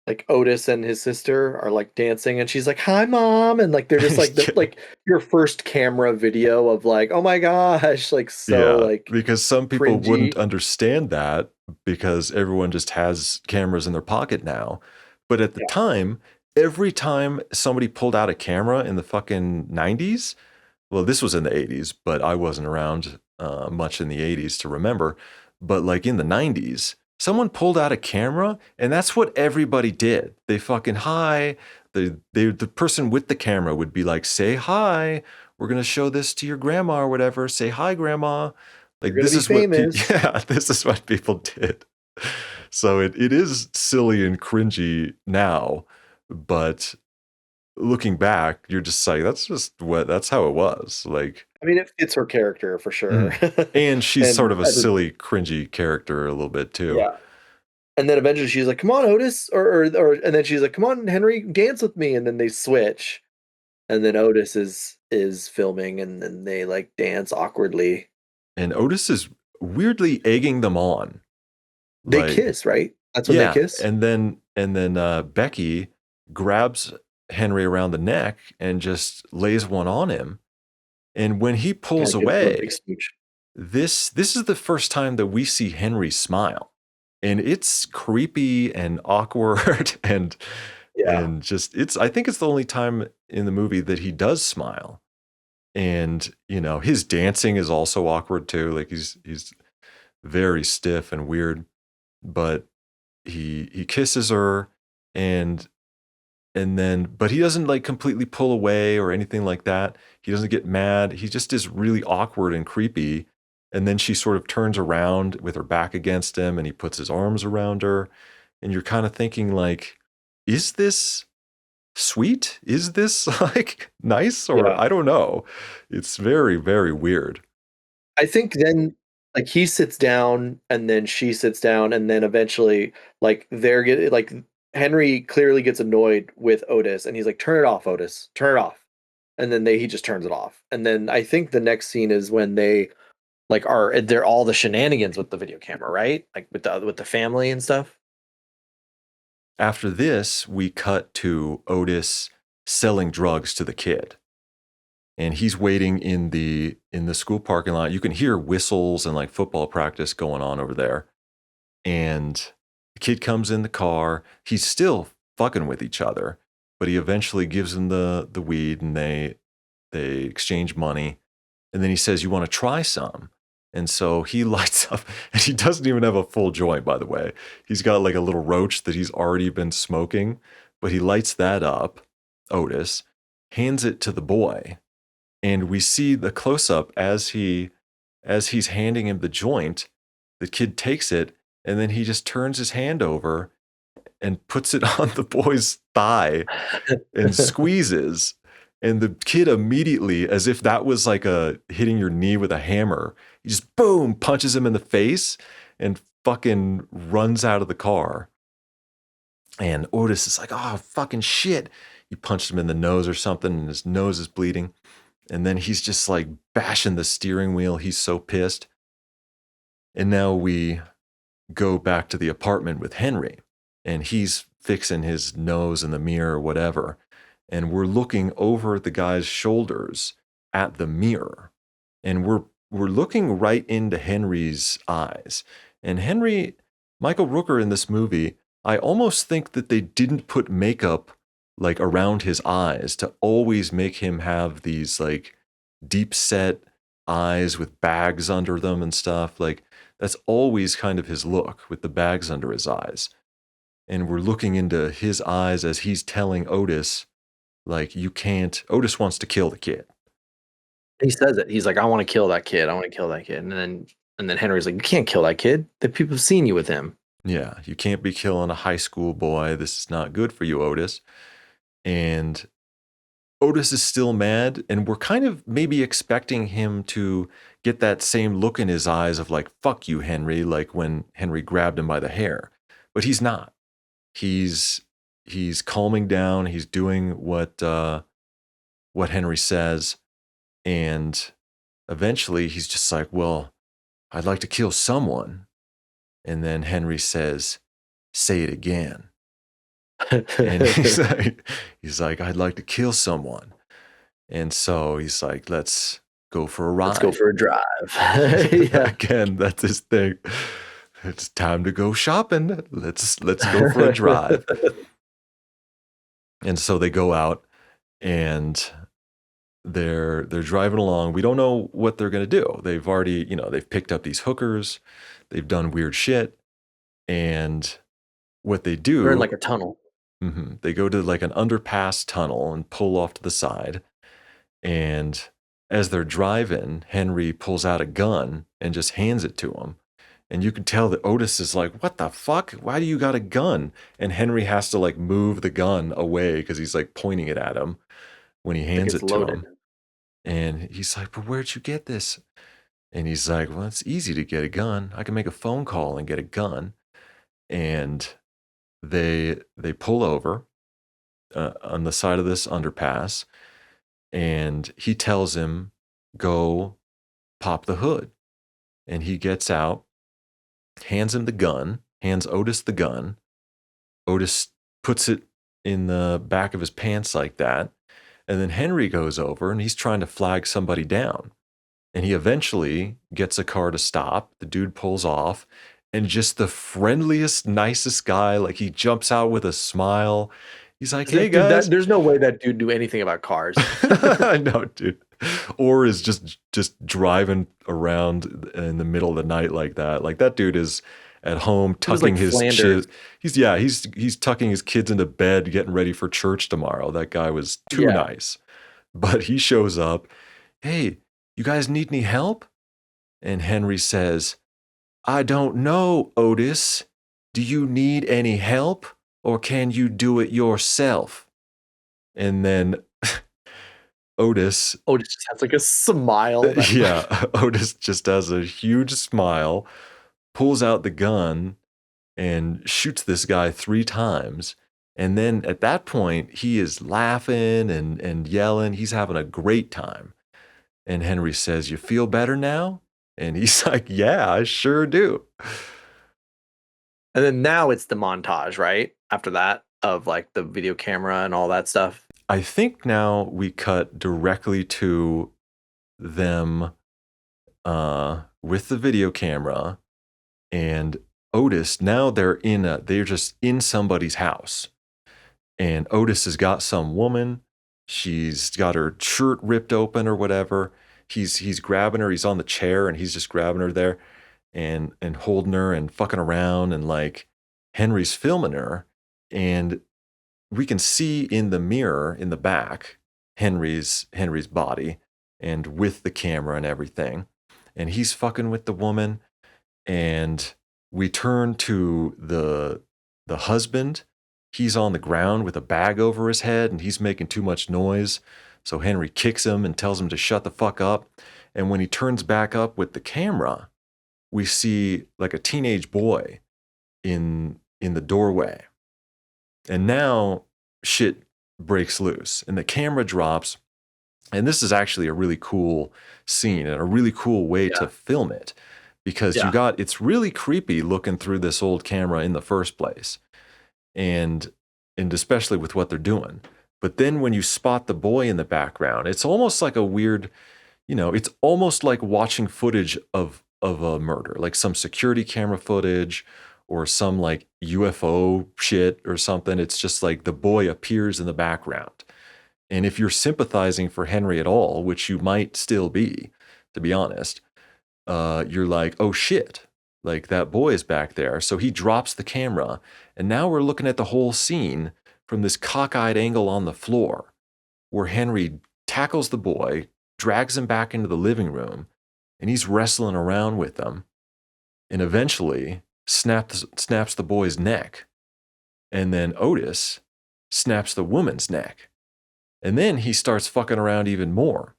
Like, Otis and his sister are, like, dancing, and she's like, "Hi, mom," and, like, they're just, like, the Yeah. like, your first camera video of, like, "Oh my gosh," like, so, Yeah, like, because some people wouldn't cringy. understand that because everyone just has cameras in their pocket now. But at the Yeah. time, every time somebody pulled out a camera in the fucking 90s, well, this was in the 80s, but I wasn't around much in the 80s to remember. But like in the 90s, someone pulled out a camera, and that's what everybody did. They fucking hi. The person with the camera would be like, "Say hi," we're gonna show this to your grandma or whatever. Say hi, grandma. You're Like gonna this be is what famous. yeah, this is what people did. So it is silly and cringy now, but looking back, you're just like, that's how it was. Like, I mean, it fits her character for sure. mhm. And she's sort And of a at the silly, cringy character a little bit too. yeah. And then eventually she's like, "Come on, Otis," or and then she's like, "Come on, Henry, dance with me." And then they switch, and then Otis is filming, and then they like dance awkwardly. And Otis is weirdly egging them on. They Like, kiss, right? That's when they yeah, kiss? and then Becky grabs Henry around the neck and just lays one on him. And when he Kinda pulls gives him a big away, smooch. this is the first time that we see Henry smile. And it's creepy and awkward Yeah. and just it's I think it's the only time in the movie that he does smile. And, his dancing is also awkward too. Like he's very stiff and weird, but he kisses her and then but he doesn't like completely pull away or anything like that. He doesn't get mad. He just is really awkward and creepy. And then she sort of turns around with her back against him and he puts his arms around her. And you're kind of thinking like, is this sweet? Is this like nice? Or Yeah. I don't know. It's very, very weird. I think then, like, he sits down, and then she sits down, and then eventually, like, they're getting like, Henry clearly gets annoyed with Otis, and he's like, "Turn it off, Otis. Turn it off." And then he just turns it off. And then I think the next scene is when they, like, they're all the shenanigans with the video camera, right? Like, with the family and stuff? After this, we cut to Otis selling drugs to the kid. And he's waiting in the school parking lot. You can hear whistles and like football practice going on over there. And the kid comes in the car. He's still fucking with each other, but he eventually gives him the weed and they exchange money. And then he says, "You want to try some?" And so he lights up, and he doesn't even have a full joint, by the way. He's got like a little roach that he's already been smoking, but he lights that up, Otis, hands it to the boy. And we see the close up as he's handing him the joint. The kid takes it, and then he just turns his hand over and puts it on the boy's thigh and squeezes. And the kid immediately, as if that was like a hitting your knee with a hammer, he just boom punches him in the face and fucking runs out of the car. And Otis is like, "Oh, fucking shit." He punched him in the nose or something, and his nose is bleeding. And then he's just like bashing the steering wheel. He's so pissed. And now we go back to the apartment with Henry, and he's fixing his nose in the mirror or whatever. And we're looking over the guy's shoulders at the mirror. And we're looking right into Henry's eyes. And Michael Rooker in this movie, I almost think that they didn't put makeup like around his eyes to always make him have these like deep set eyes with bags under them and stuff. Like that's always kind of his look with the bags under his eyes. And we're looking into his eyes as he's telling Otis, like, you can't, Otis wants to kill the kid. He says it. He's like, "I wanna kill that kid. I wanna kill that kid." And then Henry's like, "You can't kill that kid. The people have seen you with him." Yeah, you can't be killing a high school boy. This is not good for you, Otis. And Otis is still mad, and we're kind of maybe expecting him to get that same look in his eyes of like, fuck you, Henry, like when Henry grabbed him by the hair. But he's not. He's he's calming down, he's doing what Henry says, and eventually he's just like, "Well, I'd like to kill someone." And then Henry says, "Say it again." And he's like, "I'd like to kill someone." And so he's like, "Let's go for a "Let's go ride." for a drive." Yeah. Again, that's his thing. It's time to go shopping. Let's go for a drive. And so they go out and they're driving along. We don't know what they're gonna do. They've already, they've picked up these hookers, they've done weird shit, and what they They're in, do, like, a tunnel. they go to like an underpass tunnel and pull off to the side. And as they're driving, Henry pulls out a gun and just hands it to him. And you can tell that Otis is like, what the fuck? Why do you got a gun? And Henry has to like move the gun away because he's like pointing it at him when he Like hands it's it to loaded. him. And he's like, but where'd you get this? And he's like, well, it's easy to get a gun. I can make a phone call and get a gun. And they pull over on the side of this underpass, and he tells him, go pop the hood. And he gets out, hands him the gun, hands Otis the gun. Otis puts it in the back of his pants like that. And then Henry goes over and he's trying to flag somebody down. And he eventually gets a car to stop. The dude pulls off, and just the friendliest, nicest guy. Like, he jumps out with a smile. He's like, It's hey like, dude, guys. there's no way that dude knew anything about cars. I know, dude. Or is just driving around in the middle of the night like that. Like, that dude is at home He was tucking like his Flanders. he's tucking his kids into bed, getting ready for church tomorrow. That guy was too Yeah. nice. But he shows up. Hey, you guys need any help? And Henry says, I don't know, Otis. Do you need any help, or can you do it yourself? And then Otis, Oh, it just has like a smile that yeah, Otis just has a huge smile, pulls out the gun, and shoots this guy 3 times. And then at that point, he is laughing and yelling. He's having a great time. And Henry says, you feel better now? And he's like, yeah, I sure do. and then now it's the montage, right? After that of like the video camera and all that stuff. I think now we cut directly to them with the video camera, and Otis. Now they're just in somebody's house, and Otis has got some woman. She's got her shirt ripped open or whatever. He's grabbing her. He's on the chair and he's just grabbing her there and holding her and fucking around, and like Henry's filming her, and we can see in the mirror in the back Henry's body, and with the camera and everything, and he's fucking with the woman. And we turn to the husband. He's on the ground with a bag over his head and he's making too much noise. So Henry kicks him and tells him to shut the fuck up. And when he turns back up with the camera, we see like a teenage boy in the doorway. And now shit breaks loose and the camera drops. And this is actually a really cool scene and a really cool way Yeah. to film it, because Yeah. it's really creepy looking through this old camera in the first place. And especially with what they're doing. But then when you spot the boy in the background, it's almost like a weird, it's almost like watching footage of a murder, like some security camera footage or some like UFO shit or something. It's just like the boy appears in the background. And if you're sympathizing for Henry at all, which you might still be, to be honest, you're like, oh shit, like that boy is back there. So he drops the camera, and now we're looking at the whole scene from this cockeyed angle on the floor, where Henry tackles the boy, drags him back into the living room, and he's wrestling around with them, and eventually snaps the boy's neck. And then Otis snaps the woman's neck. And then he starts fucking around even more.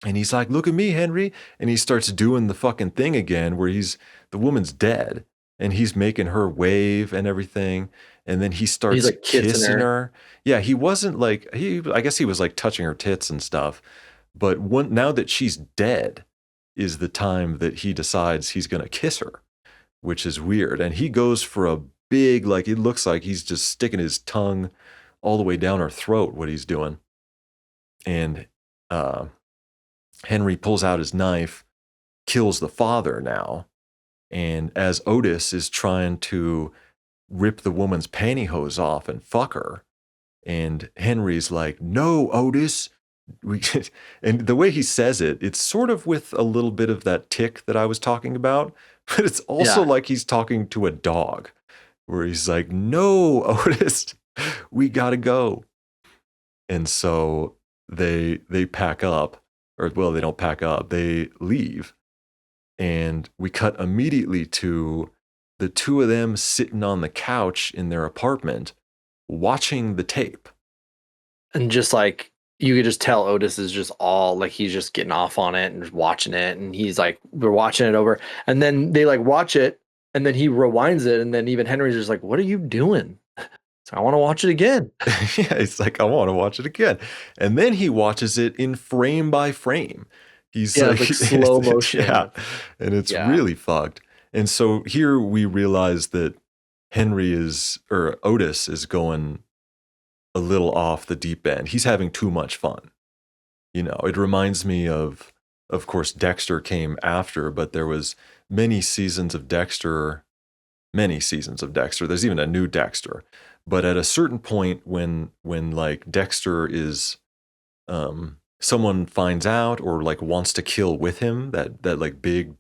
And he's like, look at me, Henry. And he starts doing the fucking thing again where the woman's dead and he's making her wave and everything. And then he starts He's like kissing her. Yeah, he wasn't like, I guess he was like touching her tits and stuff. But now that she's dead is the time that he decides he's going to kiss her, which is weird. And he goes for a big, like, it looks like he's just sticking his tongue all the way down her throat, what he's doing. And Henry pulls out his knife, kills the father now. And as Otis is trying to rip the woman's pantyhose off and fuck her, and Henry's like, no, Otis. And the way he says it, it's sort of with a little bit of that tick that I was talking about, but it's also like he's talking to a dog, where he's like, no, Otis, we gotta go. And so they pack up, or well, they don't pack up, they leave. And we cut immediately to the two of them sitting on the couch in their apartment watching the tape. And just like you could just tell Otis is just all like he's just getting off on it and just watching it, and he's like, we're watching it over, and then they like watch it, and then he rewinds it, and then even Henry's just like, what are you doing? So I want to watch it again. Yeah, it's like, I want to watch it again. And then he watches it in frame by frame. He's Yeah, like, it's like slow yeah, motion. and it's Yeah. really fucked. And so here we realize that Otis is going a little off the deep end. He's having too much fun. It reminds me of course, Dexter came after, but there was many seasons of Dexter, many seasons of Dexter. There's even a new Dexter. But at a certain point when like Dexter is someone finds out or like wants to kill with him, that like big,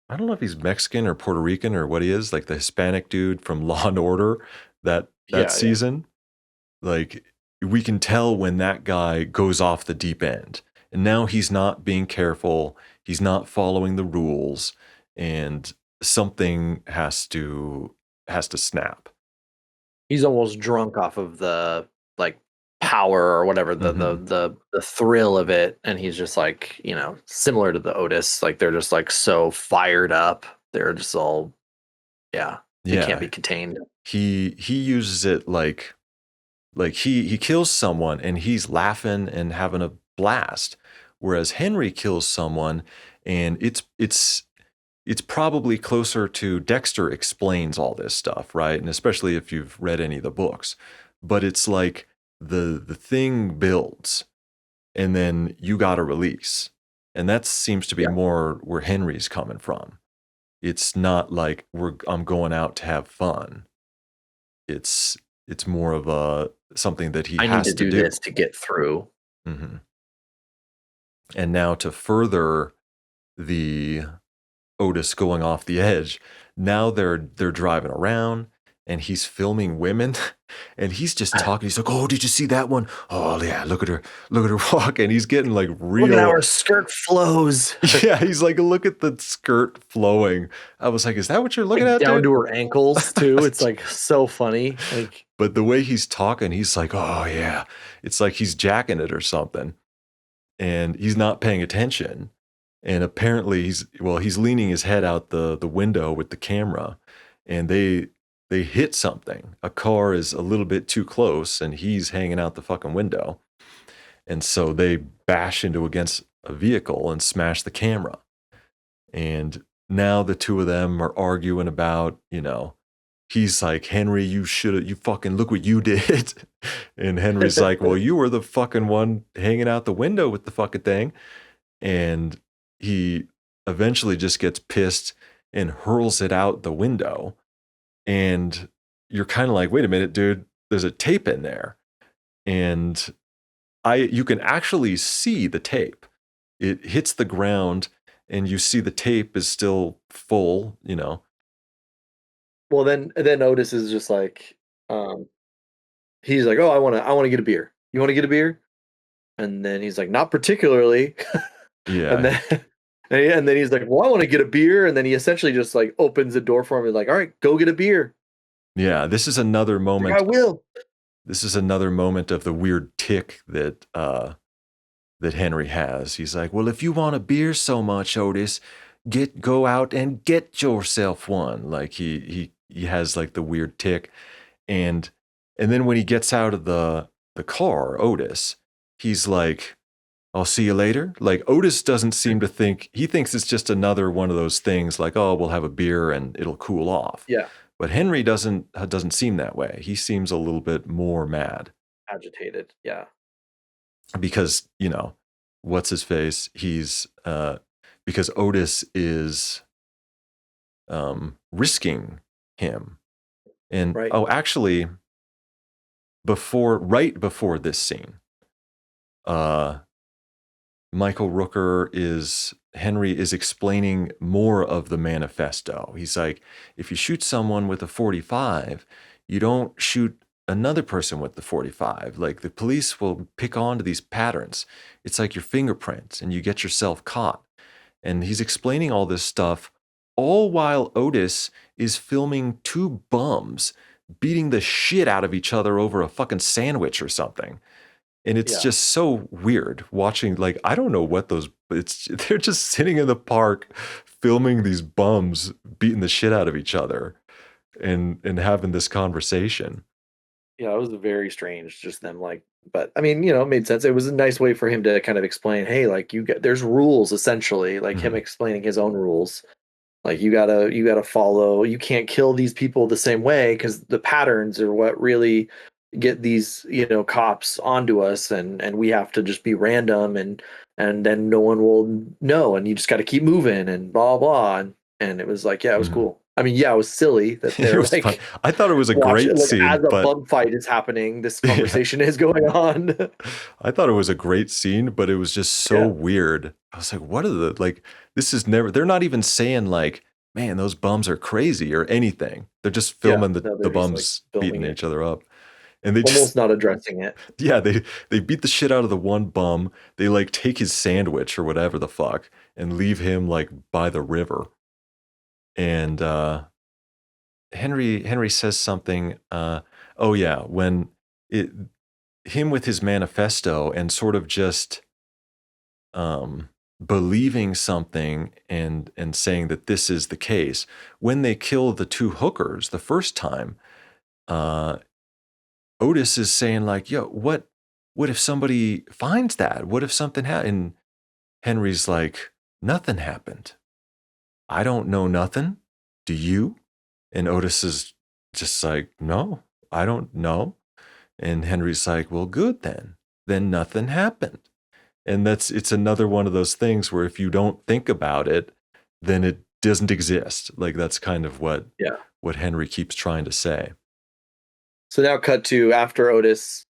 I don't know if he's Mexican or Puerto Rican or what he is, like the Hispanic dude from Law and Order, that Yeah, yeah. season, like we can tell when that guy goes off the deep end. And now he's not being careful, he's not following the rules, and something has to snap. He's almost drunk off of the like power or whatever, Mhm. the thrill of it, and he's just like, similar to the Otis, like they're just like so fired up. They're just all, yeah, they can't Yeah. be contained. He uses it like he kills someone and he's laughing and having a blast, whereas Henry kills someone and it's probably closer to Dexter explains all this stuff, right? And especially if you've read any of the books. But it's like the thing builds and then you got to release. And that seems to be Yeah. more where Henry's coming from. It's not like I'm going out to have fun. It's it's more of a something that he I need has to to do do. this to get through. Mhm. And now to further the Otis going off the edge, now they're driving around and he's filming women and he's just talking. He's like, "Oh, did you see that one? Oh yeah, look at her walk." And he's getting like Look at how real. her skirt flows. Yeah, he's like, "Look at the skirt flowing." I was like, "Is that what you're looking Like at, down dude?" to her ankles too. It's like so funny. Like But the way he's talking, he's like, "Oh yeah." It's like he's jacking it or something. And he's not paying attention. And apparently he's leaning his head out the window with the camera, and they hit something. A car is a little bit too close, and he's hanging out the fucking window. And so they bash into against a vehicle and smash the camera. And now the two of them are arguing about, he's like, "Henry, you fucking look what you did." And Henry's like, "Well, you were the fucking one hanging out the window with the fucking thing." And he eventually just gets pissed and hurls it out the window. And you're kind of like, "Wait a minute, dude, there's a tape in there." And you can actually see the tape. It hits the ground and you see the tape is still full. well, then Otis is just like, um, he's like, oh, I want to get a beer. You want to get a beer? And then he's like, not particularly. And Yeah. then and then he's like, well, I want to get a beer. And then he essentially just like opens the door for him. He's like, all right, go get a beer. Yeah, He's like, I will. this is another moment of the weird tick that Henry has. He's like, "Well, if you want a beer so much, Otis, go out and get yourself one." Like he has like the weird tick, and and then when he gets out of the car, Otis, he's like, "I'll see you later." Like Otis doesn't seem to think, he thinks it's just another one of those things like, "Oh, we'll have a beer and it'll cool off." Yeah, But Henry doesn't seem that way. He seems a little bit more mad agitated. Yeah, because, what's his face? He's because Otis is risking him. And right, oh, actually, right before this scene, uh Michael Rooker is Henry is explaining more of the manifesto. He's like, if you shoot someone with a 45, you don't shoot another person with the 45. Like the police will pick on to these patterns. It's like your fingerprints and you get yourself caught. And he's explaining all this stuff all while Otis is filming two bums beating the shit out of each other over a fucking sandwich or something. And it's Yeah. just so weird watching, like, I don't know what those, it's, they're just sitting in the park filming these bums beating the shit out of each other and having this conversation. Yeah, it was very strange, just them like, but I mean, it made sense. It was a nice way for him to kind of explain, hey, like there's rules essentially, like him Mhm. explaining his own rules. Like you gotta follow. You can't kill these people the same way because the patterns are what really get these cops onto us, and we have to just be random, and then no one will know, and you just got to keep moving and blah blah. And it was like, yeah, it was Mhm. cool. I mean, yeah, it was silly that It they're was fun. like I thought it was a watch great like as scene, a but bum fight is happening, this yeah, conversation is going on. I thought it was a great scene, but it was just so Yeah, weird. I was like, what are the, like, this is never, they're not even saying, like, man, those bums are crazy or anything. They're just yeah. filming No, the they're just like bums beating filming it, each other up. And they almost just, not addressing it. yeah, they beat the shit out of the one bum. They like take his sandwich or whatever the fuck and leave him like by the river. And Henry says something. Oh yeah, when it him with his manifesto and sort of just um, believing something and saying that this is the case. When they kill the two hookers the first time, uh, Otis is saying like, "Yo, what if somebody finds that? What if something happened?" And Henry's like, "Nothing happened. I don't know nothing. Do you?" And Otis is just like, "No, I don't know." And Henry's like, "Well, good then. Then nothing happened." And it's another one of those things where if you don't think about it, then it doesn't exist. Like that's kind of Yeah. what Henry keeps trying to say. So now cut to after Otis,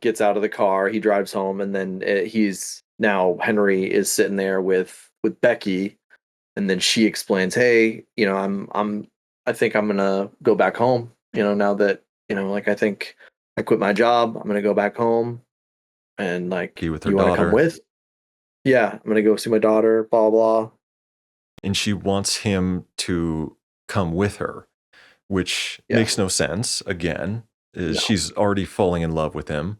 gets out of the car, he drives home, and then he's now Henry is sitting there with Becky, and then she explains, "Hey, I think I'm gonna go back home. Now that like I think I quit my job, I'm gonna go back home, and Be like with her you want to come daughter. with? Yeah, I'm gonna go see my daughter. Blah blah. And she wants him to come with her, which Yeah, makes no sense. Again, no, she's already falling in love with him.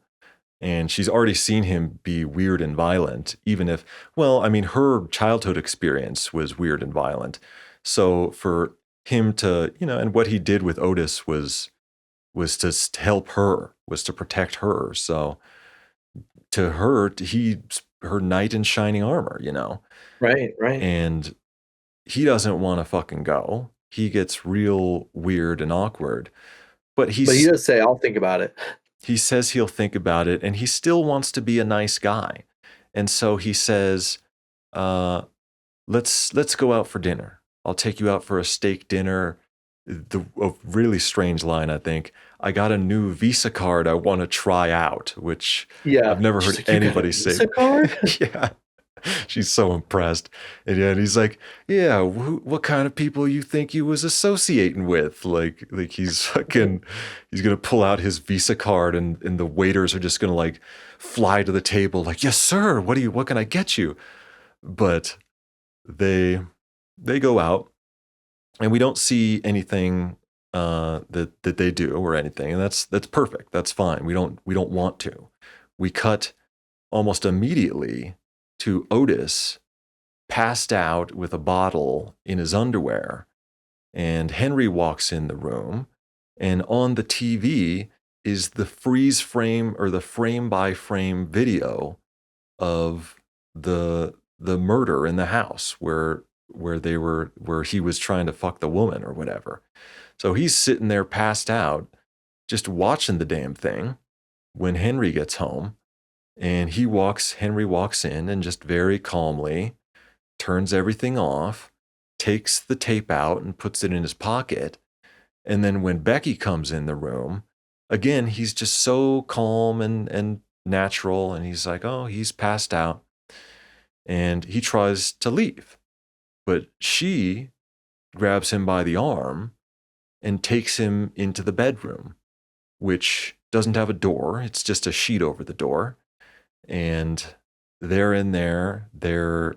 And she's already seen him be weird and violent, even if, well, I mean, her childhood experience was weird and violent. So for him to, and what he did with Otis was to help her, was to protect her. So to her, he's her knight in shining armor. right, right. And he doesn't want to fucking go. He gets real weird and awkward, but But he does say, "I'll think about it." he says he'll think about it and he still wants to be a nice guy. And so he says, uh, let's go out for dinner. I'll take you out for a steak dinner. A really strange line, I think. I got a new Visa card I want to try out, which Yeah, I've never she's heard like, "You got a anybody say. Visa card?" Yeah. She's so impressed. And he's like, yeah, what kind of people you think he was associating with? Like he's fucking, he's going to pull out his Visa card and the waiters are just going to like fly to the table like, yes, sir. What can I get you? But they, they go out and we don't see anything that they do or anything. And that's perfect. That's fine. We don't want to. We cut almost immediately to Otis passed out with a bottle in his underwear. And Henry walks in the room, and on the TV is the freeze frame or the frame by frame video of the murder in the house where he was trying to fuck the woman or whatever. So he's sitting there passed out, just watching the damn thing when Henry gets home. And Henry walks in and just very calmly turns everything off, takes the tape out and puts it in his pocket. And then when Becky comes in the room, again, he's just so calm and natural. And he's like, oh, he's passed out. And he tries to leave. But she grabs him by the arm and takes him into the bedroom. which doesn't have a door. It's just a sheet over the door. And they're in there. They're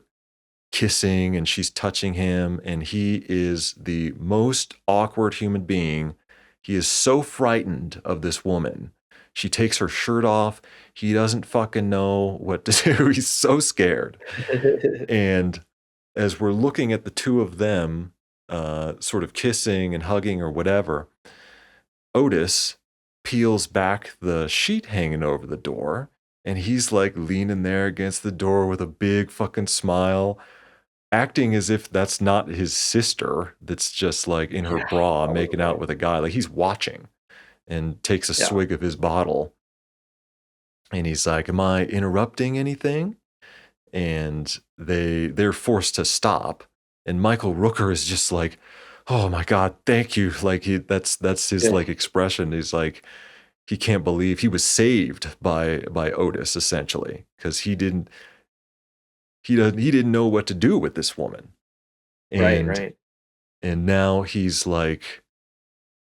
kissing and she's touching him. And he is the most awkward human being. He is so frightened of this woman. She takes her shirt off. He doesn't fucking know what to do. He's so scared. And as we're looking at the two of them, sort of kissing and hugging or whatever, Otis peels back the sheet hanging over the door, and he's like leaning there against the door with a big fucking smile, acting as if that's not his sister that's just like in her Yeah, bra making out totally. with a guy. Like he's watching and takes a Yeah, swig of his bottle. And he's like, "Am I interrupting anything?" And they're forced to stop. And Michael Rooker is just like, "Oh my God, thank you." Like that's his yeah, like expression. He's like, he can't believe he was saved by Otis essentially because he didn't know what to do with this woman. right, And right. and now he's like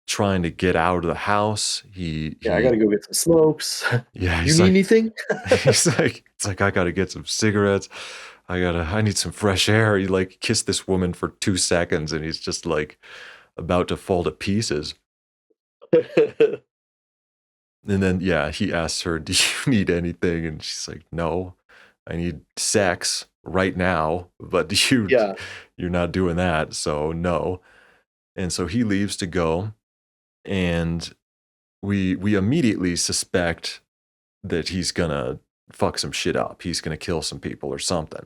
trying to get out of the house. Yeah, I gotta go get some smokes. Yeah, You he's need like anything? it's like I gotta get some cigarettes. I need some fresh air. He like kissed this woman for 2 seconds and he's just like about to fall to pieces. And then yeah, he asks her, "Do you need anything?" And she's like, "No, I need sex right now." But Yeah, you're not doing that, so no. And so he leaves to go, and we immediately suspect that he's gonna fuck some shit up. He's gonna kill some people or something.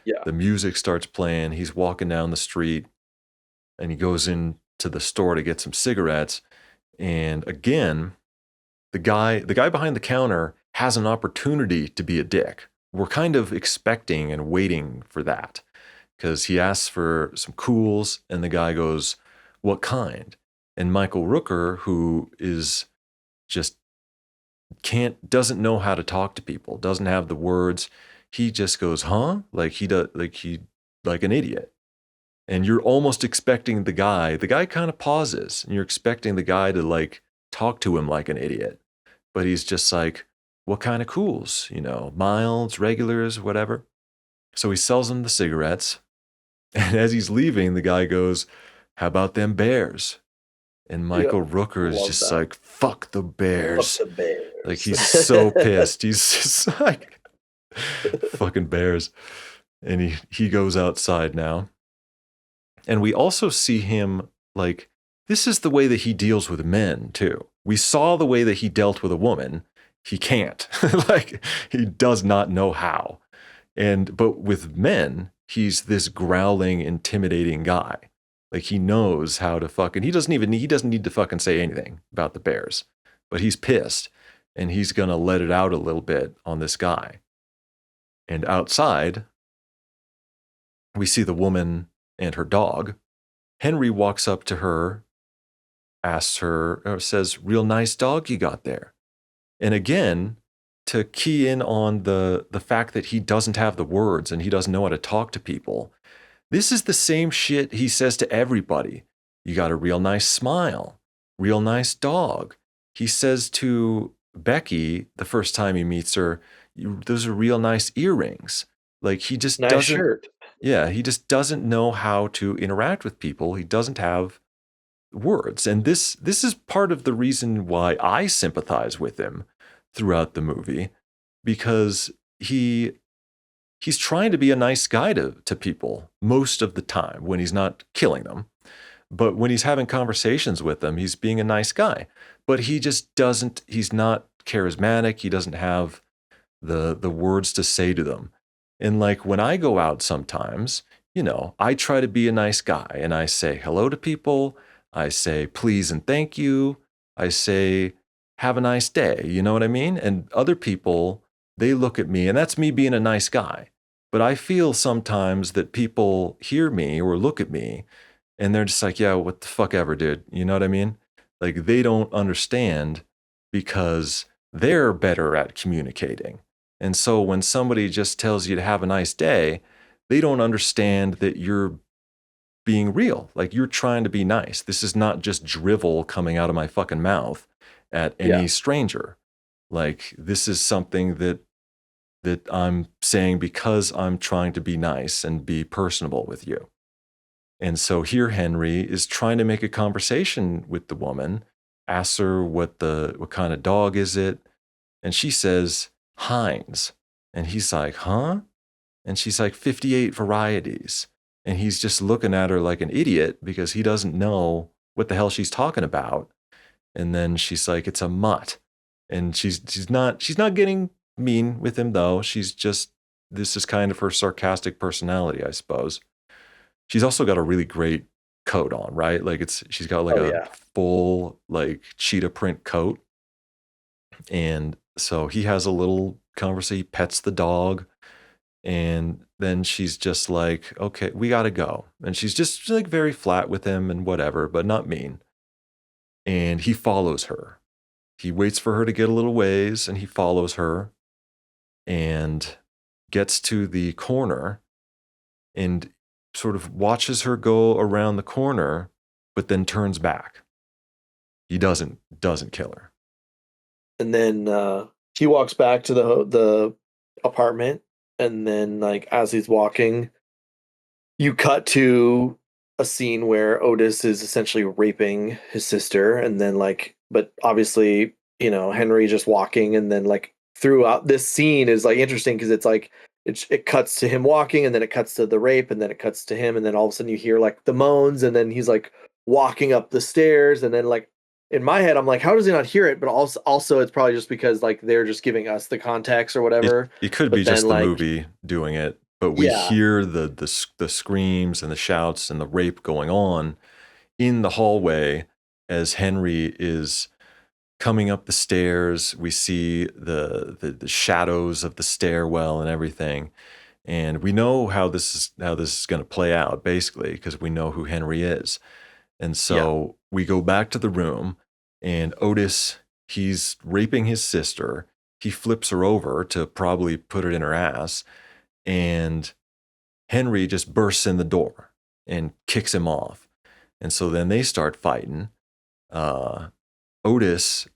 yeah, The music starts playing. He's walking down the street, and he goes into the store to get some cigarettes. And again, the guy behind the counter has an opportunity to be a dick. We're kind of expecting and waiting for that because he asks for some cools and the guy goes, "What kind?" And Michael Rooker, who is just doesn't know how to talk to people, doesn't have the words, he just goes, "Huh?" Like an idiot. And you're almost expecting the guy kind of pauses and you're expecting the guy to like talk to him like an idiot. But he's just like, "What kind of cools? Milds, regulars, whatever." So he sells him the cigarettes. And as he's leaving, the guy goes, "How about them bears?" And yeah. Michael I Rooker is love just that. like, "Fuck the Fuck bears." the Like bears. he's so pissed. He's just like, "Fucking bears." And he goes outside now. And we also see him like, this is the way that he deals with men too. We saw the way that he dealt with a woman. He can't. Like he does not know how. But with men, he's this growling, intimidating guy. Like he knows how to fucking he doesn't need to fucking say anything about the Bears. But he's pissed and he's gonna let it out a little bit on this guy. And outside, we see the woman and her dog. Henry walks up to her, asks her, or says, "Real nice dog you got there." And again, to key in on the fact that he doesn't have the words and he doesn't know how to talk to people, this is the same shit he says to everybody. "You got a real nice smile, real nice dog." He says to Becky the first time he meets her, "Those are real nice earrings." Like he just Nice doesn't, shirt. yeah, he just doesn't know how to interact with people. He doesn't have words. And this is part of the reason why I sympathize with him throughout the movie, because he's trying to be a nice guy to people most of the time when he's not killing them. But when he's having conversations with them, he's being a nice guy. But he just doesn't, he's not charismatic. He doesn't have the words to say to them. And like when I go out sometimes, I try to be a nice guy and I say hello to people. I say please and thank you. I say have a nice day. You know what I mean? And other people, they look at me and that's me being a nice guy. But I feel sometimes that people hear me or look at me and they're just like, "Yeah, what the fuck ever, dude." You know what I mean? Like they don't understand because they're better at communicating. And so when somebody just tells you to have a nice day, they don't understand that you're being real. Like you're trying to be nice. This is not just drivel coming out of my fucking mouth. at Yeah. any stranger. Like, this is something that I'm saying because I'm trying to be nice and be personable with you. And so here Henry is trying to make a conversation with the woman, asks her what kind of dog is it, and she says Heinz. And he's like, "Huh?" And she's like, 58 varieties. And he's just looking at her like an idiot because he doesn't know what the hell she's talking about. And then she's like, "It's a mutt." And she's not getting mean with him though. She's just, this is kind of her sarcastic personality, I suppose. She's also got a really great coat on, right? Like, she's got like Oh a yeah. full like cheetah print coat. And so he has a little conversation, he pets the dog, and then she's just like, "Okay, we gotta go." And she's just like very flat with him and whatever, but not mean. And he follows her. He waits for her to get a little ways and he follows her and gets to the corner and sort of watches her go around the corner, but then turns back. He doesn't kill her. And then he walks back to the apartment, and then like as he's walking, you cut to a scene where Otis is essentially raping his sister, and then like, but obviously, Henry just walking, and then like throughout this scene is like interesting because it's like it cuts to him walking, and then it cuts to the rape, and then it cuts to him, and then all of a sudden you hear like the moans, and then he's like walking up the stairs, and then like in my head I'm like, how does he not hear it? But also it's probably just because like they're just giving us the context or It whatever. it could be But then just the like movie doing it, but we yeah, hear the screams and the shouts and the rape going on in the hallway as Henry is coming up the stairs. We see the shadows of the stairwell and everything, and we know how this is going to play out basically because we know who Henry is. And yeah, so we go back to the room, and Otis, he's raping his sister. He flips her over to probably put it in her ass, and Henry just bursts in the door and kicks him off. And so then they start fighting. Uh, Otis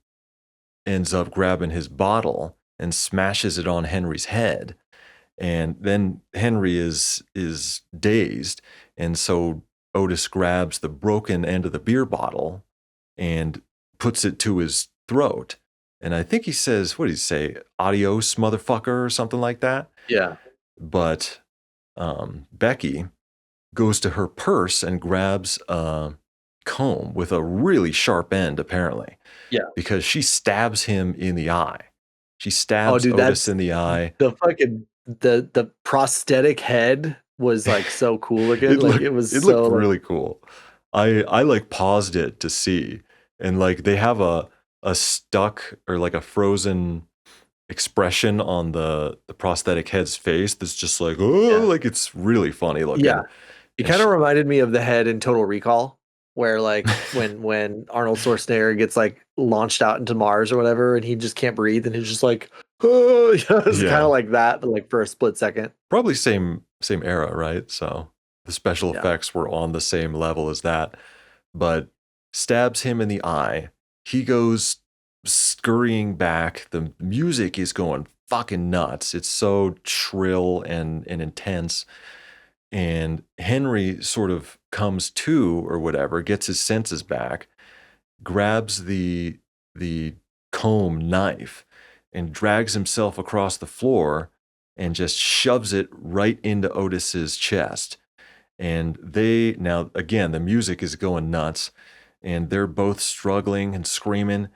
ends up grabbing his bottle and smashes it on Henry's head. And then Henry is dazed, and so Otis grabs the broken end of the beer bottle and puts it to his throat. And I think he says, what did he say? "Adios, motherfucker," or something like that. yeah, But Becky goes to her purse and grabs a comb with a really sharp end, apparently, yeah. because she stabs him in the eye. She Oh, stabs dude, Otis that's in the eye. the fucking the prosthetic head was like so cool looking. it Like looked it was it looked so like really cool. I like paused it to see, and like they have a stuck or like a frozen expression on the prosthetic head's face that's just like, oh, yeah. like it's really funny Yeah. looking. It And kind of she, reminded me of the head in Total Recall, where like when Arnold Schwarzenegger gets like launched out into Mars or whatever, and he just can't breathe, and he's just like, oh, yeah, it's kind yeah, of like that, but like for a split second. probably same era, right? So the special Yeah. effects were on the same level as that. But stabs him in the eye. He goes scurrying back. The music is going fucking nuts. It's so shrill and intense. And Henry sort of comes to or whatever, gets his senses back, grabs the comb knife and drags himself across the floor and just shoves it right into Otis's chest. And they now again the music is going nuts, and they're both struggling and screaming,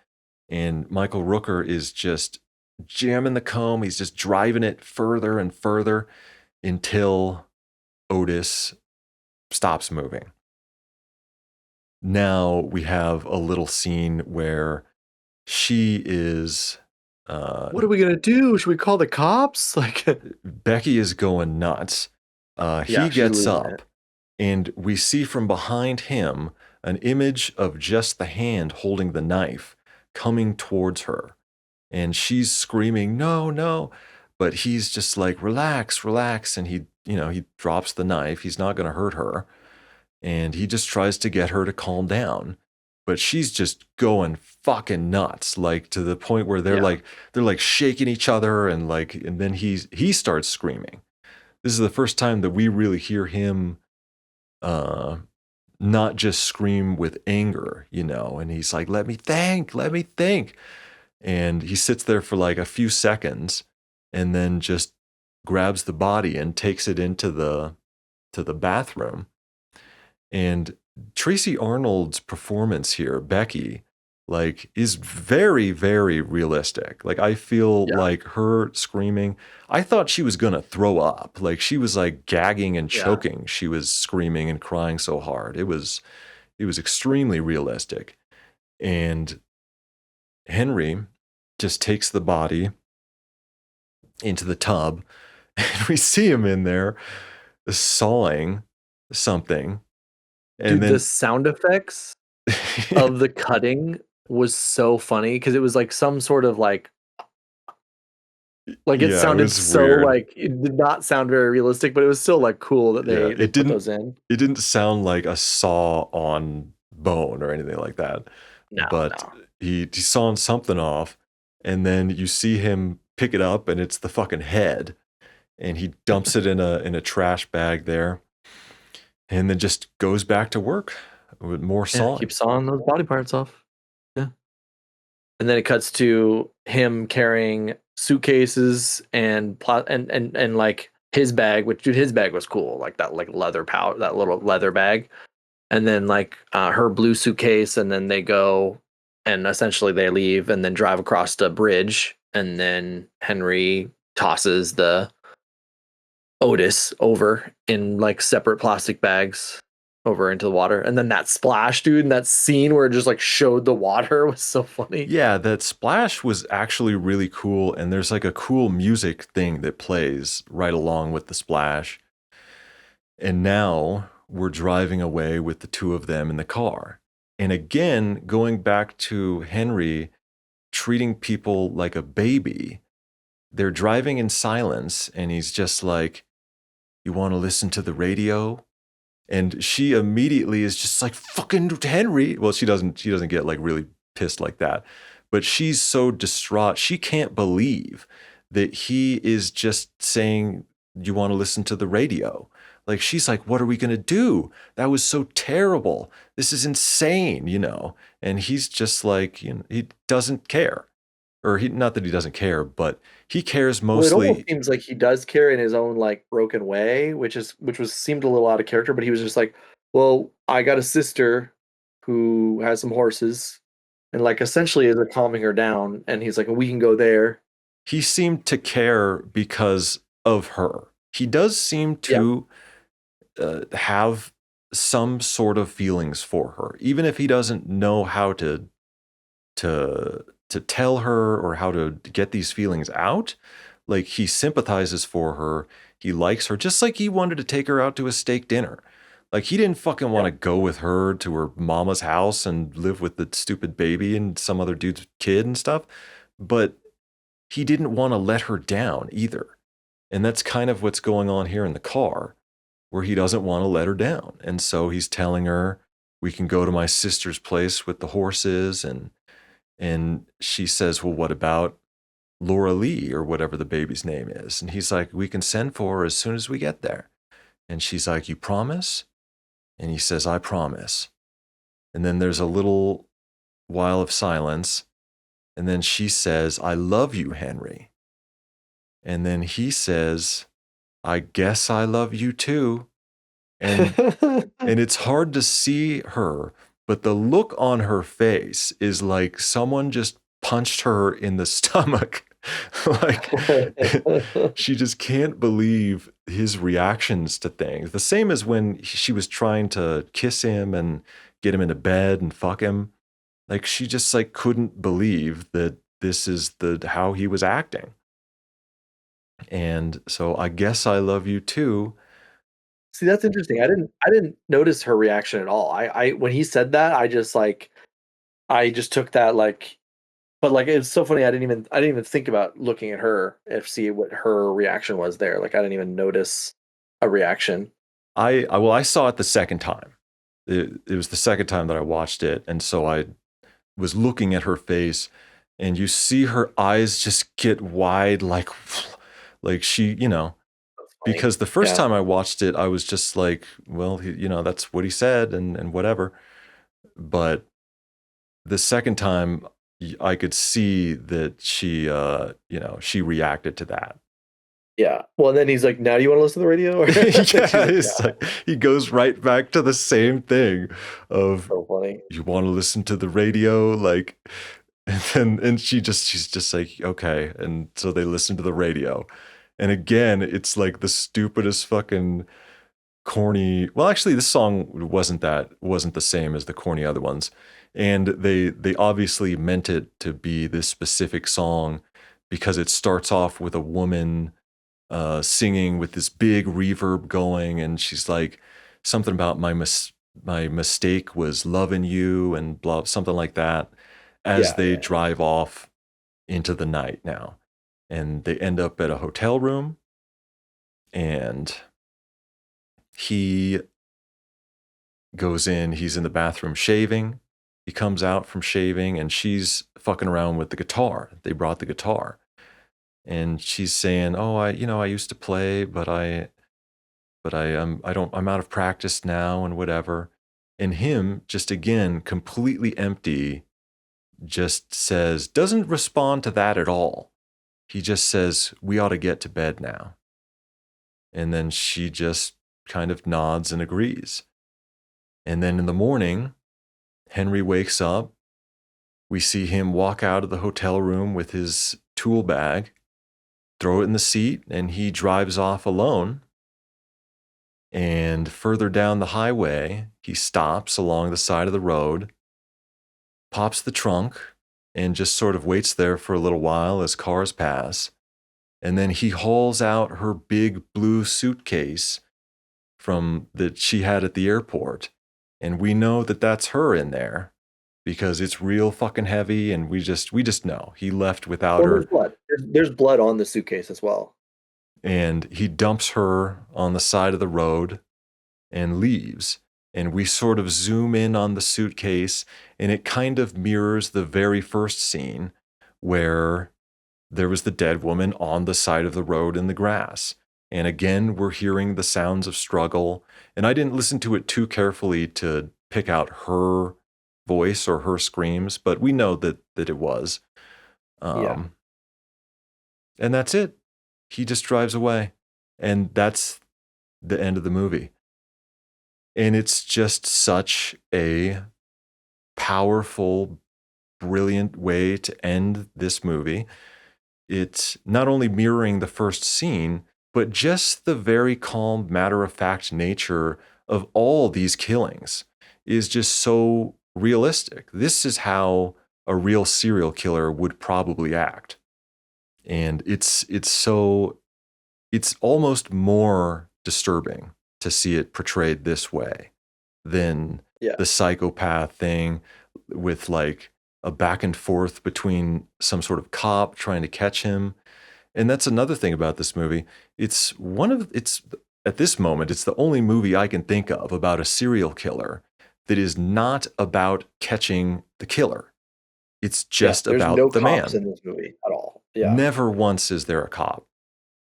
and Michael Rooker is just jamming the comb. He's just driving it further and further until Otis stops moving. Now we have a little scene where she is What are we gonna do? Should we call the cops? Like, Becky is going nuts. He yeah, she's gets losing it. up, and we see from behind him an image of just the hand holding the knife coming towards her. And she's screaming, "No, no." But he's just like, "Relax, relax." And he drops the knife. He's not going to hurt her. And he just tries to get her to calm down. but she's just going fucking nuts, like to the point where Yeah. they're like shaking each other, and like, and then he starts screaming. This is the first time that we really hear him uh not just scream with anger, you know, and he's like, let me think. And he sits there for like a few seconds and then just grabs the body and takes it into the bathroom. And Tracy Arnold's performance here, Becky, like is very, very realistic. Like I feel Yeah. like her screaming, I thought she was gonna throw up. Like she was like gagging and Yeah. choking. She was screaming and crying so hard. It was extremely realistic. And Henry just takes the body into the tub, and we see him in there sawing something. And Dude, the then sound effects of the cutting was so funny because it was like some sort of like it yeah, it sounded was so weird. like it did not sound very realistic, but it was still like cool that Yeah, they put those in. it didn't sound like a saw on bone or anything like that. No, But no. he sawing something off, and then you see him pick it up, and it's the fucking head, and he dumps it in a trash bag there, and then just goes back to work with more Yeah, sawing. keep sawing those body parts off. Yeah. And then it cuts to him carrying suitcases and and like his bag, which dude, his bag was cool, like that like leather pouch, that little leather bag. And then like her blue suitcase, and then they go and essentially they leave and then drive across the bridge, and then Henry tosses the Otis over in like separate plastic bags over into the water. And then that splash, dude, and that scene where it just like showed the water was so funny. Yeah, that splash was actually really cool, and there's like a cool music thing that plays right along with the splash. And now we're driving away with the two of them in the car. And again, going back to Henry treating people like a baby, they're driving in silence, and he's just like, "You want to listen to the radio?" And she immediately is just like, "Fucking Henry." Well, she doesn't get like really pissed like that, but she's so distraught. She can't believe that he is just saying, "You want to listen to the radio?" Like she's like, "What are we going to do? That was so terrible. This is insane, you know." And he's just like, you know, he doesn't care. Or he, not that he doesn't care, but he cares Well, it almost mostly. seems like he does care in his own like broken way, which was seemed a little out of character, but he was just like, well, I got a sister who has some horses, and like essentially is calming her down, and he's like, we can go there. He seemed to care because of her. He does seem Yeah, to have some sort of feelings for her, even if he doesn't know how to tell her or how to get these feelings out. Like he sympathizes for her. He likes her, just like he wanted to take her out to a steak dinner. Like he didn't fucking want yeah, to go with her to her mama's house and live with the stupid baby and some other dude's kid and stuff. But he didn't want to let her down either. And that's kind of what's going on here in the car, where he doesn't want to let her down. And so he's telling her, "We can go to my sister's place with the horses." And she says, "Well, what about Laura Lee or whatever the baby's name is?" And he's like, "We can send for her as soon as we get there." And she's like, "You promise?" And he says, "I promise." And then there's a little while of silence. And then she says, "I love you, Henry." And then he says, "I guess I love you too." And it's hard to see her, but the look on her face is like someone just punched her in the stomach. Like she just can't believe his reactions to things. The same as when she was trying to kiss him and get him into bed and fuck him. Like she just like couldn't believe that this is the how he was acting. And so I guess I love you too. See, that's interesting. I didn't notice her reaction at all. I when he said that, I just took that like, but like it's so funny. I didn't even think about looking at her if see what her reaction was there. Like I didn't even notice a reaction. I well, I saw it the second time. it was the second time that I watched it, and so I was looking at her face, and you see her eyes just get wide, like she, That's funny. because the first Yeah. time I watched it, I was just like, well, that's what he said, and whatever. But the second time, I could see that she reacted to that. Yeah. Well, and then he's like, "Now do you want to listen to the radio?" Or she's Yeah, like, it's "No." like he goes right back to the same thing of, So funny. you want to listen to the radio, like, and she's just like, okay, and so they listen to the radio, and again, it's like the stupidest fucking corny. Well, actually, this song wasn't the same as the corny other ones, and they obviously meant it to be this specific song because it starts off with a woman singing with this big reverb going, and she's like something about my mistake was loving you and blah, something like that, as Yeah, they yeah. drive off into the night now, and they end up at a hotel room, and he goes in, he's in the bathroom shaving. He comes out from shaving, and she's fucking around with the guitar. They brought the guitar, and she's saying, "Oh, I used to play, I'm out of practice now and whatever." And him, just again completely empty, just says, doesn't respond to that at all. He just says, "We ought to get to bed now." And then she just kind of nods and agrees. And then in the morning, Henry wakes up. We see him walk out of the hotel room with his tool bag, throw it in the seat, and he drives off alone. And further down the highway, he stops along the side of the road, pops the trunk, and just sort of waits there for a little while as cars pass. And then he hauls out her big blue suitcase from that she had at the airport. And we know that that's her in there because it's real fucking heavy, and we just know he left without Well, there's her. blood. There's blood on the suitcase as well. And he dumps her on the side of the road and leaves. And we sort of zoom in on the suitcase, and it kind of mirrors the very first scene where there was the dead woman on the side of the road in the grass. And again, we're hearing the sounds of struggle. And I didn't listen to it too carefully to pick out her voice or her screams, but we know that it was. Yeah. Um, and that's it. He just drives away. And that's the end of the movie. And it's just such a powerful, brilliant way to end this movie. It's not only mirroring the first scene, but just the very calm, matter of fact nature of all these killings is just so realistic. This is how a real serial killer would probably act. And it's almost more disturbing to see it portrayed this way than Yeah. the psychopath thing with like a back and forth between some sort of cop trying to catch him. And that's another thing about this movie. It's at this moment, it's the only movie I can think of about a serial killer that is not about catching the killer. It's Yeah. just There's no about the cops man. in this movie at all. Yeah. Never once is there a cop.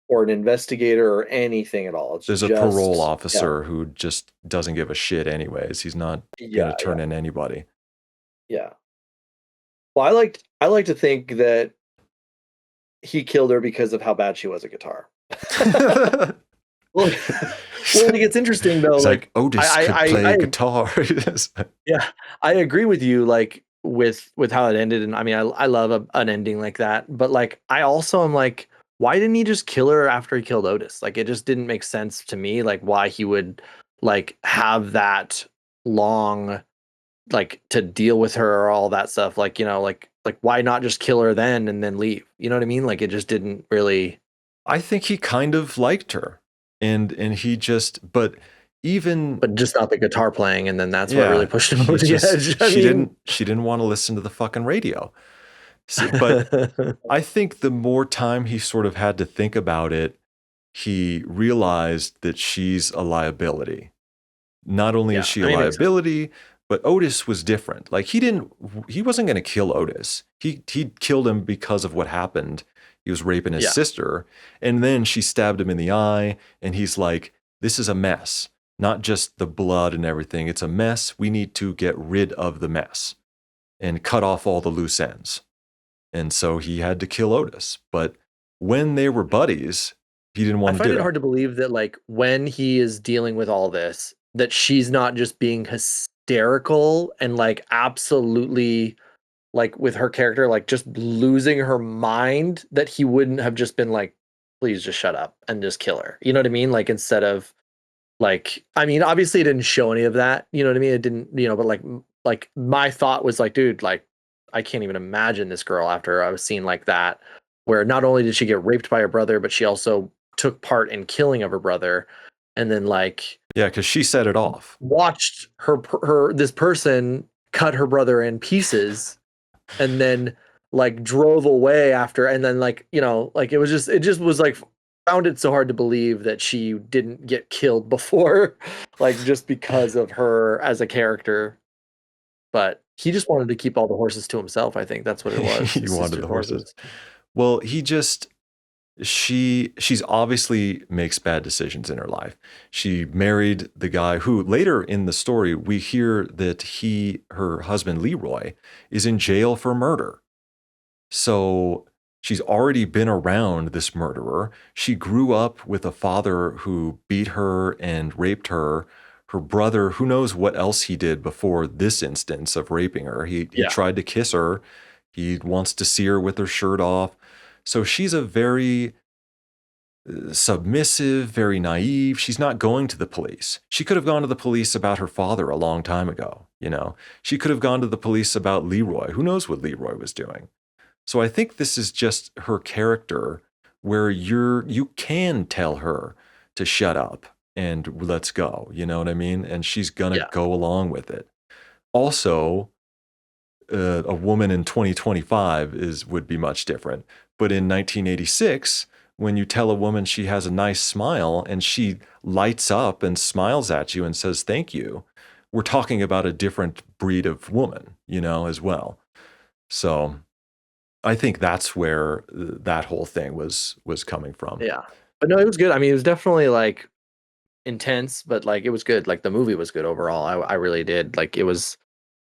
Or an investigator or anything at all. It's There's a parole just yeah. officer who just doesn't give a shit anyways. He's not going Yeah, to turn yeah. in anybody. Yeah. Well, I like to think that he killed her because of how bad she was at guitar. Well, well, like, it's interesting though, It's like like, Otis could play guitar. yeah, I agree with you, like, with how it ended, and I mean, I love an ending like that, but, like, I also am like, why didn't he just kill her after he killed Otis? Like, it just didn't make sense to me, like, why he would, like, have that long, like, to deal with her or all that stuff, like, like, why not just kill her then and then leave? You know what I mean? Like, it just didn't really. I think he kind of liked her, and he just, but even But just not the guitar playing, and then that's what really yeah, pushed him he over the just edge. I mean, she didn't want to listen to the fucking radio. But I think the more time he sort of had to think about it, he realized that she's a liability. not only is Yeah, she I a mean, it makes sense. liability, but Otis was different. Like he wasn't going to kill Otis. He killed him because of what happened. He was raping his Yeah, sister, and then she stabbed him in the eye, and he's like, "This is a mess. Not just the blood and everything. It's a mess. We need to get rid of the mess and cut off all the loose ends." And so he had to kill Otis. But when they were buddies, he didn't I want to find do it it. hard to believe that like when he is dealing with all this, that she's not just being hysterical and like absolutely like with her character, like just losing her mind, that he wouldn't have just been like, please just shut up and just kill her. You know what I mean? Like instead of like, I mean, obviously it didn't show any of that. You know what I mean? It didn't, but like my thought was like, dude, like I can't even imagine this girl after I was seeing like that, where not only did she get raped by her brother, but she also took part in killing of her brother, and then like Yeah, because she set it off. watched her this person cut her brother in pieces, and then like drove away after, and then like like it just was like found it so hard to believe that she didn't get killed before like just because of her as a character. But he just wanted to keep all the horses to himself. I think that's what it was, He his wanted sister's the horses. horses. Well, she's obviously makes bad decisions in her life. She married the guy who later in the story we hear that her husband Leroy is in jail for murder. So she's already been around this murderer. She grew up with a father who beat her and raped her. Her brother, who knows what else he did before this instance of raping her. He Yeah, tried to kiss her. He wants to see her with her shirt off. So she's a very submissive, very naive. She's not going to the police. She could have gone to the police about her father a long time ago, you know. She could have gone to the police about Leroy. Who knows what Leroy was doing? So I think this is just her character where you can tell her to shut up and let's go, you know what I mean? And she's going to yeah, go along with it. Also, a woman in 2025 would be much different. But in 1986, when you tell a woman she has a nice smile and she lights up and smiles at you and says thank you, we're talking about a different breed of woman, you know, as well. So I think that's where that whole thing was coming from. yeah. But no, it was good. I mean, it was definitely like intense, but like it was good. Like the movie was good overall. I really did. Like it was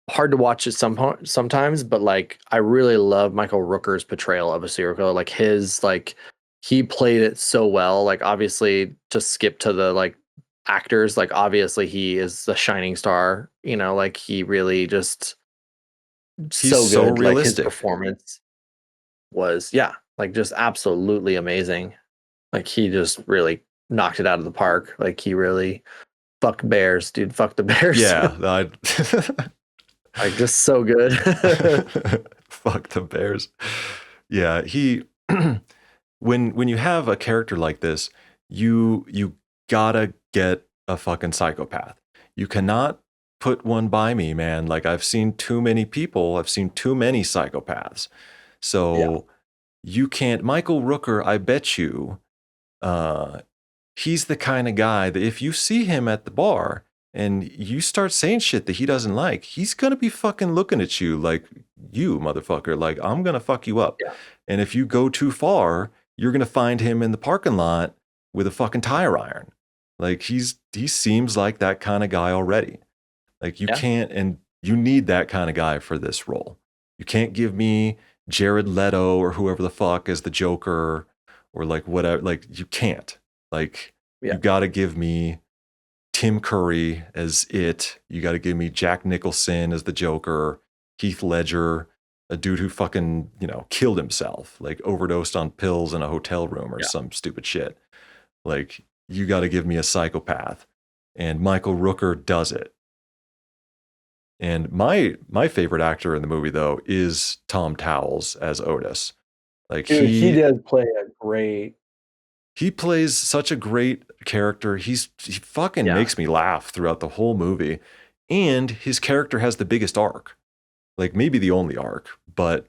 hard to watch it sometimes, but like I really love Michael Rooker's portrayal of a serial killer. Like his like he played it so well. Like obviously to skip to the like actors, like obviously he is the shining star, like he really just He's so so good. Like his realistic. performance was, yeah, like just absolutely amazing. Like he just really knocked it out of the park. Like he really fuck bears, dude. Fuck the bears. Yeah, Like just so good. fuck the Bears. Yeah, he when you have a character like this, you gotta get a fucking psychopath. You cannot put one by me, man. Like I've seen too many people, I've seen too many psychopaths. Yeah. So you can't Michael Rooker, I bet you, uh, he's the kind of guy that if you see him at the bar and you start saying shit that he doesn't like, he's gonna be fucking looking at you like, you motherfucker, like I'm gonna fuck you up. Yeah. And if you go too far, you're gonna find him in the parking lot with a fucking tire iron. Like he seems like that kind of guy already. Like you Yeah. can't, and you need that kind of guy for this role. You can't give me Jared Leto or whoever the fuck as the Joker or like whatever. Like you can't. Like you Yeah. got to give me Tim Curry as it. You got to give me Jack Nicholson as the Joker, Heath Ledger, a dude who fucking, killed himself, like overdosed on pills in a hotel room or Yeah. some stupid shit. Like you got to give me a psychopath. And Michael Rooker does it. And my favorite actor in the movie though is Tom Towles as Otis. Like Dude, he he does play a great. he plays such a great character. He fucking Yeah. makes me laugh throughout the whole movie. And his character has the biggest arc. Like maybe the only arc, but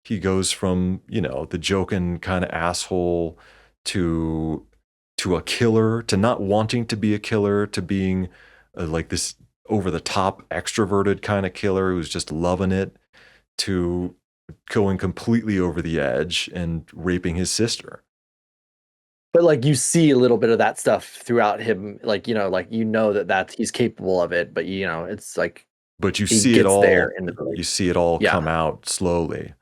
he goes from, the joking kind of asshole to a killer, to not wanting to be a killer, to being like this over the top extroverted kind of killer who's just loving it, to going completely over the edge and raping his sister. But, like, you see a little bit of that stuff throughout him, like, like, that he's capable of it, but, it's like But he gets there in the movie. you see it all Yeah. come out slowly.